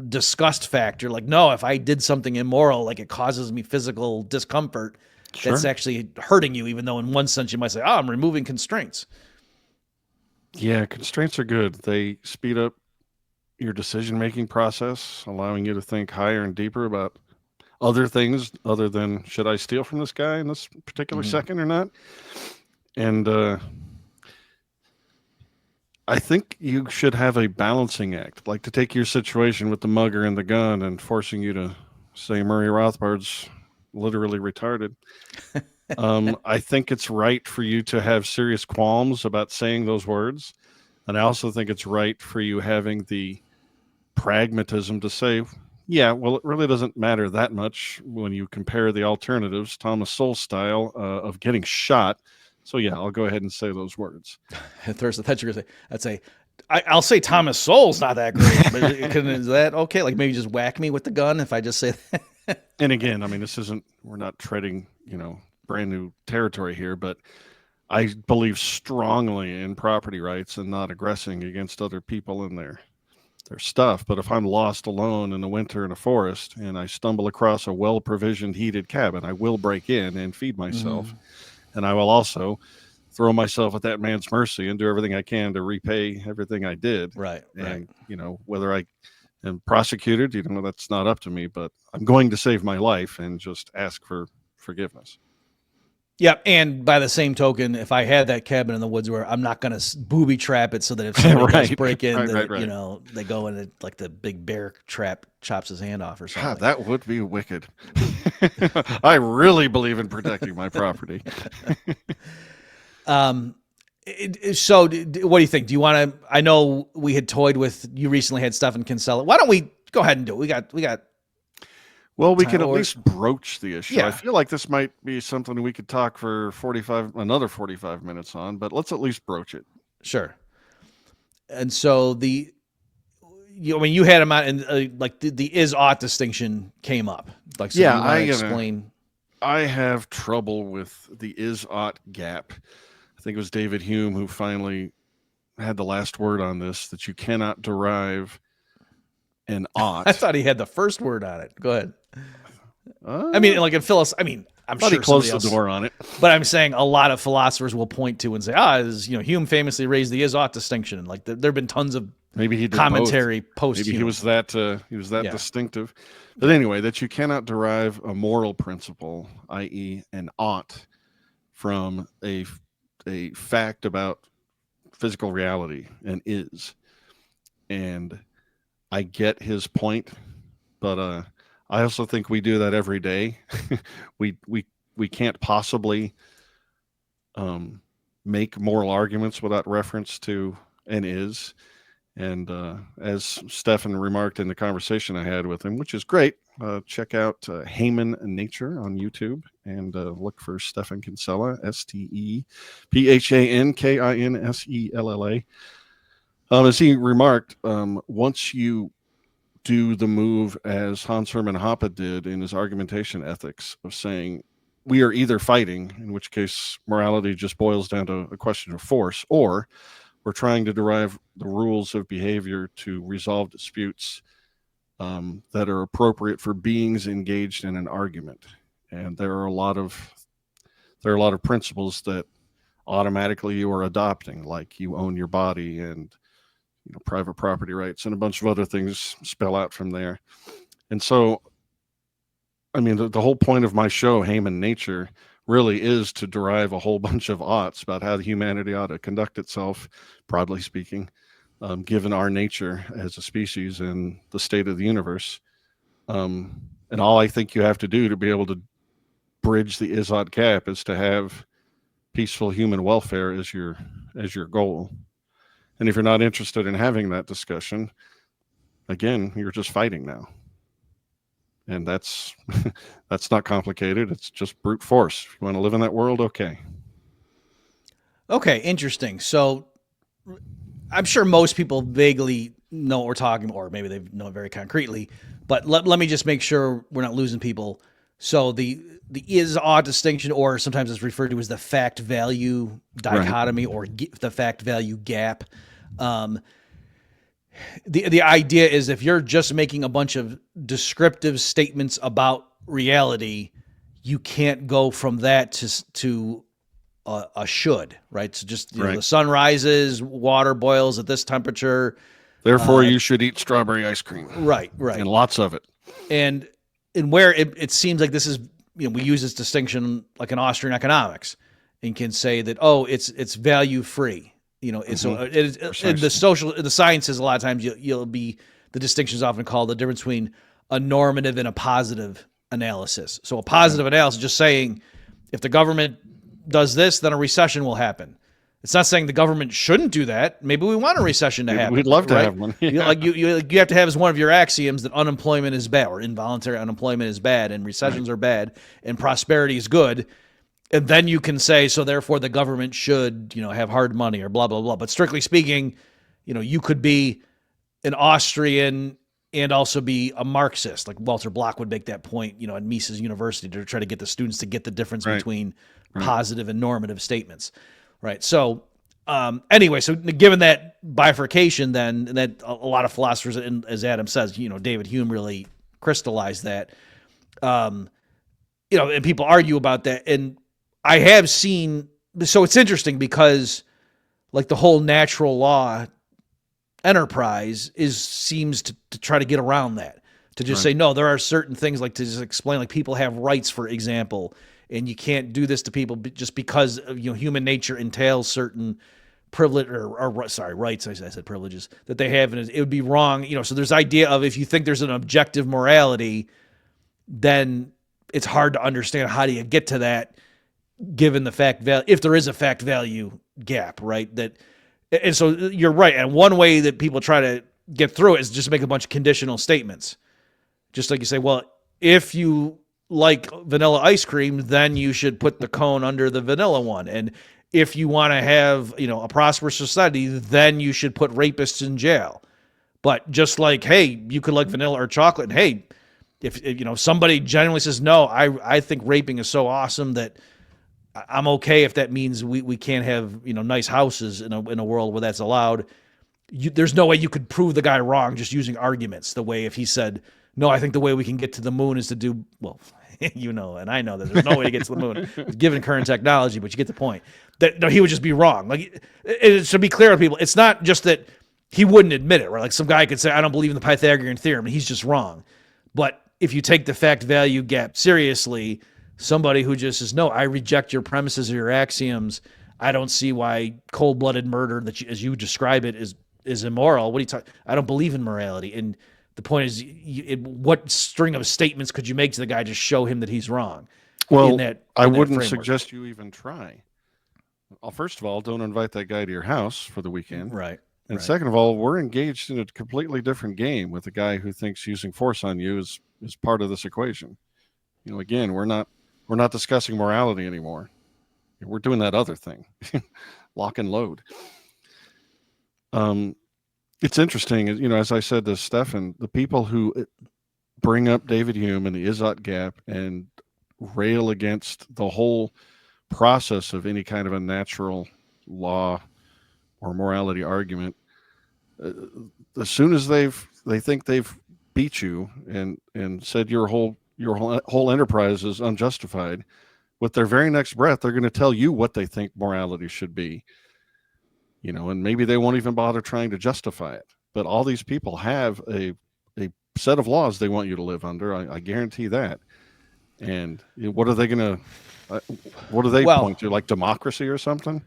disgust factor, like, no, if I did something immoral, like it causes me physical discomfort, that's actually hurting you, even though in one sense you might say, I'm removing constraints. Yeah, constraints are good. They speed up your decision-making process, allowing you to think higher and deeper about other things other than, should I steal from this guy in this particular second or not? And I think you should have a balancing act, like to take your situation with the mugger and the gun and forcing you to say Murray Rothbard's literally retarded. I think it's right for you to have serious qualms about saying those words. And I also think it's right for you having the pragmatism to say, yeah, well, it really doesn't matter that much when you compare the alternatives, Thomas Sowell style, of getting shot. So yeah, I'll go ahead and say those words. Thursday, that's you're gonna say. I'll say Thomas Sowell's not that great. But is that okay? Like maybe just whack me with the gun if I just say that. And again, I mean, we're not treading, brand new territory here, but I believe strongly in property rights and not aggressing against other people in their stuff. But if I'm lost alone in the winter in a forest and I stumble across a well-provisioned heated cabin, I will break in and feed myself. And I will also throw myself at that man's mercy and do everything I can to repay everything I did. Right. And, whether I am prosecuted, that's not up to me, but I'm going to save my life and just ask for forgiveness. Yeah, and by the same token, if I had that cabin in the woods, where I'm not going to booby trap it so that if somebody does break in, they go in it like the big bear trap chops his hand off or something. God, that would be wicked. I really believe in protecting my property. So what do you think? Do you want to, I know we had toyed with, you recently had stuff in Kinsella. Why don't we go ahead and do it? We got. Well, we can at least broach the issue. Yeah. I feel like this might be something we could talk for another 45 minutes on, but let's at least broach it. Sure. And so you had him out and like the is-ought distinction came up. Like, so yeah, I explain. I have trouble with the is-ought gap. I think it was David Hume who finally had the last word on this, that you cannot derive an ought. I thought he had the first word on it. Go ahead. I mean, like in Phyllis, I'm sure he closed the door on it. But I'm saying a lot of philosophers will point to and say, Hume famously raised the is-ought distinction. Like there have been tons of maybe he did commentary post. Maybe he was that distinctive. But anyway, that you cannot derive a moral principle, i.e., an ought, from a fact about physical reality, and is. And I get his point, but I also think we do that every day. we we can't possibly make moral arguments without reference to an is. And as Stefan remarked in the conversation I had with him, which is great, check out Heyman Nature on YouTube and look for Stefan Kinsella, STEPHANKINSELLA. As he remarked, once you do the move as Hans Hermann Hoppe did in his argumentation ethics of saying, we are either fighting, in which case morality just boils down to a question of force, or we're trying to derive the rules of behavior to resolve disputes that are appropriate for beings engaged in an argument. And there are a lot of principles that automatically you are adopting, like you own your body and private property rights and a bunch of other things spell out from there. And so, I mean, the whole point of my show, Heyman Nature, really is to derive a whole bunch of oughts about how humanity ought to conduct itself, broadly speaking, given our nature as a species and the state of the universe. And all I think you have to do to be able to bridge the is-ought gap is to have peaceful human welfare as your goal. And if you're not interested in having that discussion, again, you're just fighting now. And that's not complicated. It's just brute force. If you want to live in that world, okay. Okay, interesting. So I'm sure most people vaguely know what we're talking about, or maybe they know it very concretely. But let me just make sure we're not losing people. So the is-ought distinction, or sometimes it's referred to as the fact-value dichotomy, right, or the fact-value gap. The idea is if you're just making a bunch of descriptive statements about reality, you can't go from that to a should, right? So just right. The sun rises, water boils at this temperature. Therefore, you should eat strawberry ice cream. Right. And lots of it. And where it seems like this is, we use this distinction like in Austrian economics and can say that, it's value free. It's in the sciences, a lot of times the distinction is often called the difference between a normative and a positive analysis. So a positive analysis is just saying if the government does this, then a recession will happen. It's not saying the government shouldn't do that. Maybe we want a recession to happen. We'd love to have one. Yeah. You have to have as one of your axioms that unemployment is bad, or involuntary unemployment is bad, and recessions are bad, and prosperity is good. And then you can say, so therefore the government should, have hard money or blah, blah, blah. But strictly speaking, you could be an Austrian and also be a Marxist. Like Walter Block would make that point, at Mises University to try to get the students to get the difference between positive and normative statements. Right. So anyway, so given that bifurcation, then, and that a lot of philosophers, and as Adam says, David Hume really crystallized that, and people argue about that. And I have seen, so it's interesting because like the whole natural law enterprise seems to try to get around that, to just say, no, there are certain things, like to just explain, like people have rights, for example, and you can't do this to people just because human nature entails certain privilege or rights. I said privileges that they have, and it would be wrong. So there's idea of if you think there's an objective morality, then it's hard to understand how do you get to that, given the fact value, if there is a fact value gap, right? And so you're right. And one way that people try to get through it is just make a bunch of conditional statements. Just like you say, well, if you like vanilla ice cream, then you should put the cone under the vanilla one. And if you want to have, a prosperous society, then you should put rapists in jail. But just like, hey, you could like vanilla or chocolate. And hey, if somebody genuinely says, no, I think raping is so awesome that I'm okay if that means we can't have nice houses in a world where that's allowed. There's no way you could prove the guy wrong just using arguments. The way if he said, no, I think the way we can get to the moon is to do, well, and I know that there's no way to get to the moon given current technology, but you get the point. That no, he would just be wrong. Like it should be clear to people. It's not just that he wouldn't admit it, right? Like some guy could say, I don't believe in the Pythagorean theorem, and he's just wrong. But if you take the fact value gap seriously, somebody who just says, no, I reject your premises or your axioms. I don't see why cold-blooded murder, as you describe it, is immoral. What are you talking? I don't believe in morality. And the point is, what string of statements could you make to the guy to show him that he's wrong? Well, in that I in that wouldn't framework. suggest you even try. Well, first of all, don't invite that guy to your house for the weekend. Right. And Right. second of all, we're engaged in a completely different game with a guy who thinks using force on you is part of this equation. You know, again, we're not discussing morality anymore. We're doing that other thing, lock and load. It's interesting, you know, as I said to Stefan, the people who bring up David Hume and the Izot Gap and rail against the whole process of any kind of a natural law or morality argument, as soon as they think they've beat you and said your whole enterprise is unjustified, with their very next breath they're going to tell you what they think morality should be, you know, and maybe they won't even bother trying to justify it. But all these people have a set of laws they want you to live under. I guarantee that. And what are they going to what do they Well, point to, like democracy or something?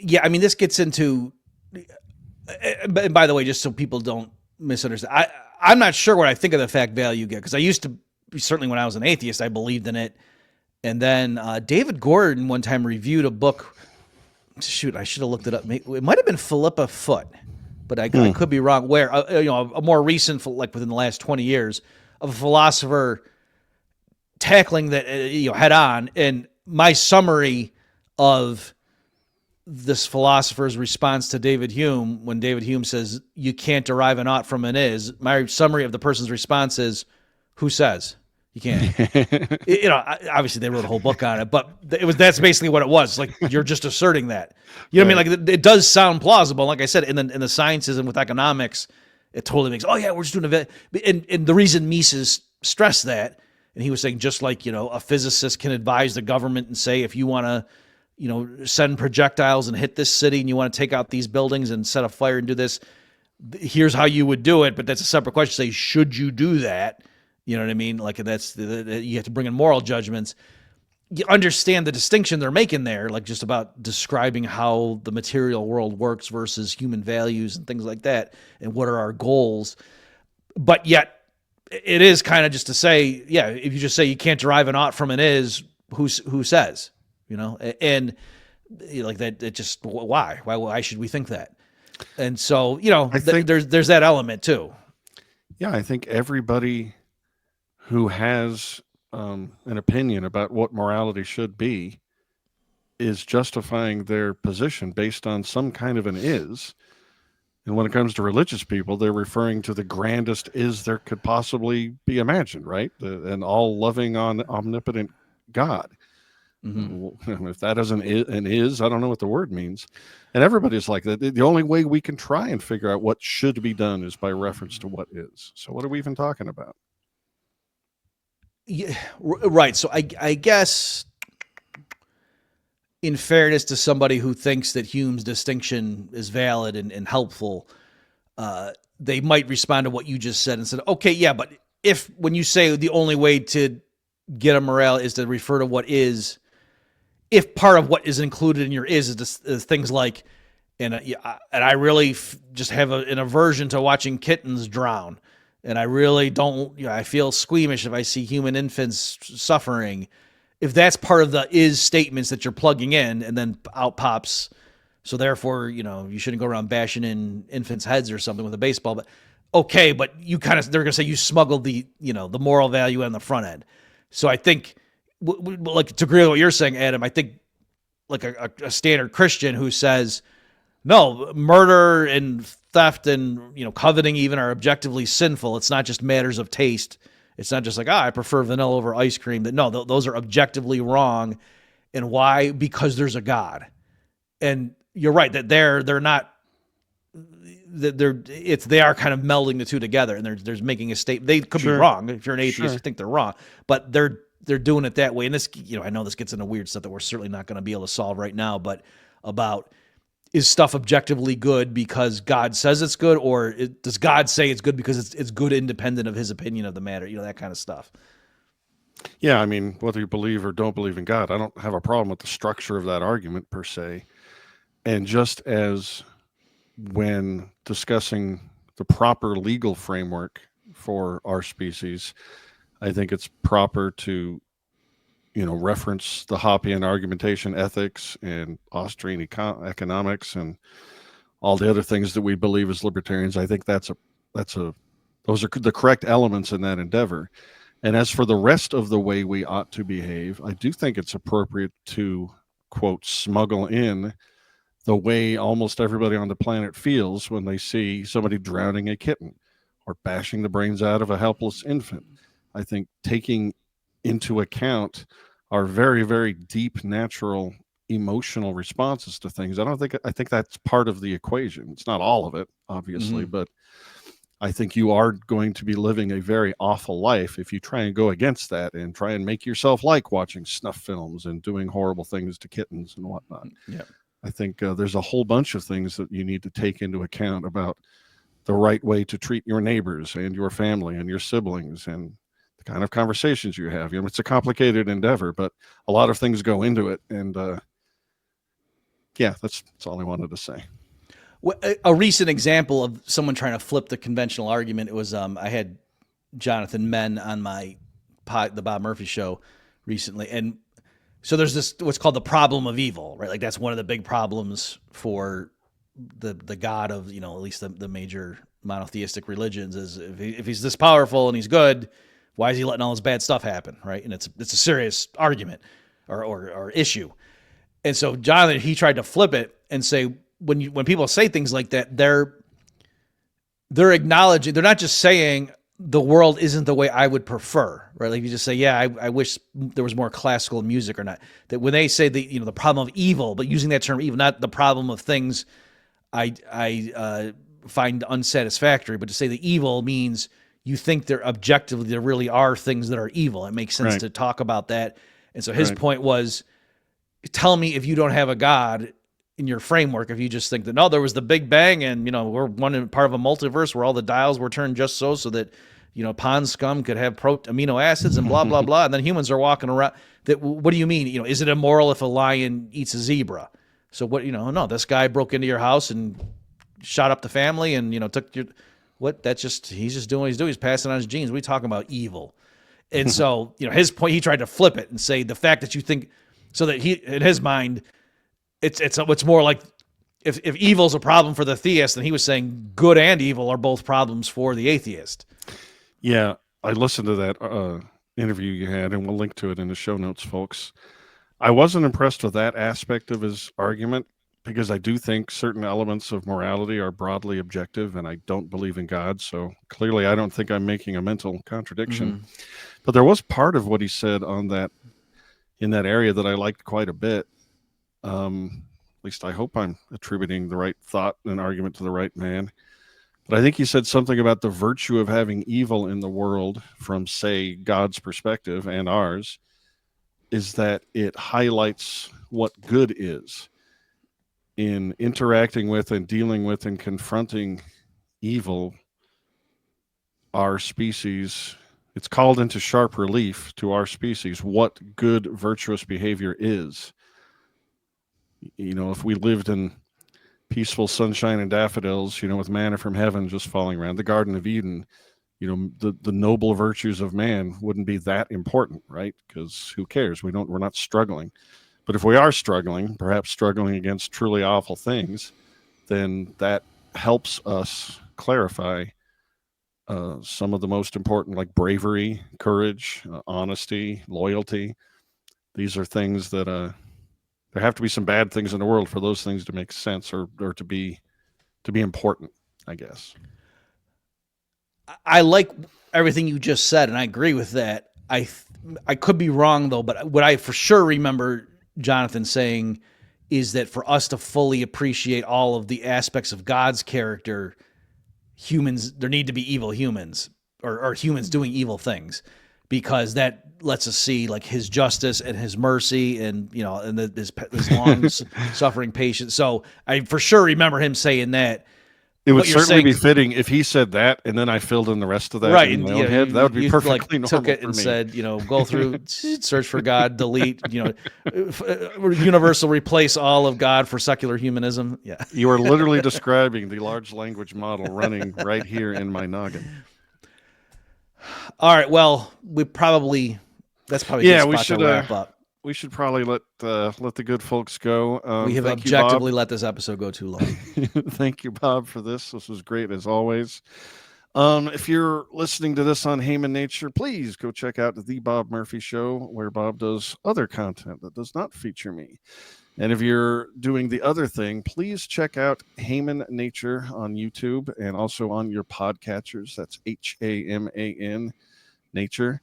yeah, I mean, this gets into. But by the way, just so people don't misunderstand, I'm not sure what I think of the fact value gap, because I used to, certainly when I was an atheist, I believed in it. And then David Gordon one time reviewed a book. Shoot, I should have looked it up. It might have been Philippa Foot, but I could be wrong. Where you know, a more recent, like within the last 20 years, of a philosopher tackling that you know, head on. And my summary of this philosopher's response to David Hume, when David Hume says you can't derive an ought from an is, my summary of the person's response is, who says you can't? You know, obviously they wrote a whole book on it, but that's basically what it was. Like, you're just asserting that, you know what I mean? Like, it does sound plausible. Like I said, in the sciences and with economics, it totally makes, oh yeah, we're just doing a bit. And the reason Mises stressed that, and he was saying, just like, you know, a physicist can advise the government and say, if you want to, you know, send projectiles and hit this city and you want to take out these buildings and set a fire and do this, here's how you would do it. But that's a separate question. Say, should you do that? You know what I mean? Like, that's you have to bring in moral judgments. You understand the distinction they're making there, like just about describing how the material world works versus human values and things like that, and what are our goals. But yet it is kind of just to say, yeah, if you just say you can't derive an ought from an is, who says? You know, and like that, it just, why should we think that? And so, you know, there's that element too. Yeah, I think everybody who has an opinion about what morality should be is justifying their position based on some kind of an is. And when it comes to religious people, they're referring to the grandest is there could possibly be imagined, right? An all-loving, omnipotent God. Mm-hmm. If that isn't an is, I don't know what the word means. And everybody's like that. The only way we can try and figure out what should be done is by reference to what is. So what are we even talking about? Yeah, right. So I guess, in fairness to somebody who thinks that Hume's distinction is valid and helpful, they might respond to what you just said and said, okay, yeah, but when you say the only way to get a morale is to refer to what is, if part of what is included in your is things like, and I really just have an aversion to watching kittens drown, and I really don't, you know, I feel squeamish if I see human infants suffering. If that's part of the is statements that you're plugging in, and then out pops, so therefore, you know, you shouldn't go around bashing in infants' heads or something with a baseball. But okay, but they're going to say you smuggled the moral value on the front end. So I think, like, to agree with what you're saying, Adam, I think like a standard Christian who says, no, murder and theft and, you know, coveting even are objectively sinful. It's not just matters of taste. It's not just like, I prefer vanilla over ice cream. That no, those are objectively wrong. And why? Because there's a God. And you're right that they're not, that they are kind of melding the two together, and they're making a statement. They could be wrong. If you're an atheist, you think they're wrong, but they're doing it that way. And this, you know, I know this gets into weird stuff that we're certainly not going to be able to solve right now, but about, is stuff objectively good because God says it's good, or does God say it's good because it's good independent of his opinion of the matter? You know, that kind of stuff. Yeah, I mean, whether you believe or don't believe in God, I don't have a problem with the structure of that argument per se. And just as when discussing the proper legal framework for our species, I think it's proper to reference the Hoppian argumentation ethics and Austrian economics and all the other things that we believe as libertarians. I think those are the correct elements in that endeavor. And as for the rest of the way we ought to behave, I do think it's appropriate to, quote, smuggle in the way almost everybody on the planet feels when they see somebody drowning a kitten or bashing the brains out of a helpless infant. I think taking into account our very, very deep natural emotional responses to things, I think that's part of the equation. It's not all of it, obviously, but I think you are going to be living a very awful life if you try and go against that and try and make yourself like watching snuff films and doing horrible things to kittens and whatnot. Yeah. I think there's a whole bunch of things that you need to take into account about the right way to treat your neighbors and your family and your siblings and the kind of conversations you have. It's a complicated endeavor, but a lot of things go into it. And that's all I wanted to say. A recent example of someone trying to flip the conventional argument, it was I had Jonathan Menn on the Bob Murphy show recently, and so there's this what's called the problem of evil, right? Like that's one of the big problems for the God of at least the major monotheistic religions is if he's this powerful and he's good, why is he letting all this bad stuff happen, right? And it's a serious argument or issue, and so Jonathan, he tried to flip it and say, when people say things like that, they're acknowledging, they're not just saying the world isn't the way I would prefer, right? Like you just say, yeah, I wish there was more classical music or not. That when they say the problem of evil, but using that term evil, not the problem of things I find unsatisfactory, but to say the evil means you think there really are things that are evil. It makes sense to talk about that. And so his point was, tell me if you don't have a God in your framework, if you just think that, no, there was the Big Bang and, we're part of a multiverse where all the dials were turned just so that, pond scum could have amino acids and blah, blah, blah. And then humans are walking around what do you mean? Is it immoral if a lion eats a zebra? So what, no, this guy broke into your house and shot up the family and, took your, he's just doing what he's doing. He's passing on his genes. What are you talking about? Evil. And so, his point, he tried to flip it and say the fact that you think so that in his mind, it's more like if evil's a problem for the theist, then he was saying good and evil are both problems for the atheist. Yeah, I listened to that interview you had, and we'll link to it in the show notes, folks. I wasn't impressed with that aspect of his argument because I do think certain elements of morality are broadly objective, and I don't believe in God, so clearly I don't think I'm making a mental contradiction. But there was part of what he said in that area that I liked quite a bit. At least I hope I'm attributing the right thought and argument to the right man. But I think he said something about the virtue of having evil in the world from, say, God's perspective and ours, is that it highlights what good is in interacting with and dealing with and confronting evil. Our species, it's called into sharp relief to our species what good virtuous behavior is. If we lived in peaceful sunshine and daffodils, with manna from heaven just falling around, the Garden of Eden, the noble virtues of man wouldn't be that important, right? Because who cares? We're not struggling. But if we are struggling, perhaps struggling against truly awful things, then that helps us clarify some of the most important, like bravery, courage, honesty, loyalty. These are things that there have to be some bad things in the world for those things to make sense or to be important, I guess. I like everything you just said, and I agree with that. I could be wrong, though, but what I for sure remember Jonathan saying is that for us to fully appreciate all of the aspects of God's character, there need to be evil humans or humans doing evil things, because that lets us see like his justice and his mercy and this long suffering patience. So I for sure remember him saying that. It would certainly be fitting if he said that and then I filled in the rest of that in my own head. That would be perfectly normal. Took it and said, go through, search for God, delete, universal, replace all of God for secular humanism. Yeah, you are literally describing the large language model running right here in my noggin. All right. Well, we probably That's probably a good spot to wrap up. We should probably let the good folks go. We have thank you, objectively Bob. let this episode go too long. Thank you, Bob, for this. This was great as always. If you're listening to this on Human Nature, please go check out The Bob Murphy Show, where Bob does other content that does not feature me. And if you're doing the other thing, please check out Haman Nature on YouTube and also on your podcatchers. That's HAMAN Nature.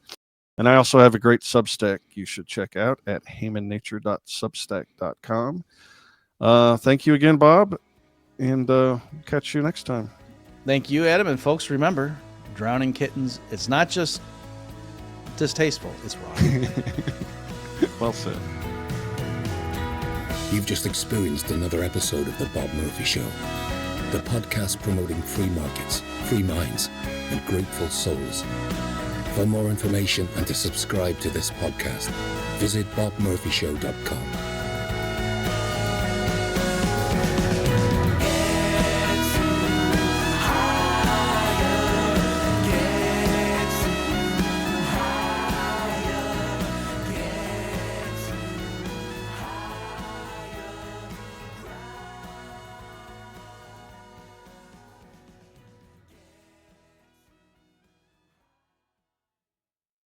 And I also have a great Substack you should check out at hamannature.substack.com. Thank you again, Bob, and catch you next time. Thank you, Adam. And folks, remember, drowning kittens, it's not just distasteful, it's wrong. Well said. You've just experienced another episode of The Bob Murphy Show, the podcast promoting free markets, free minds, and grateful souls. For more information and to subscribe to this podcast, visit bobmurphyshow.com.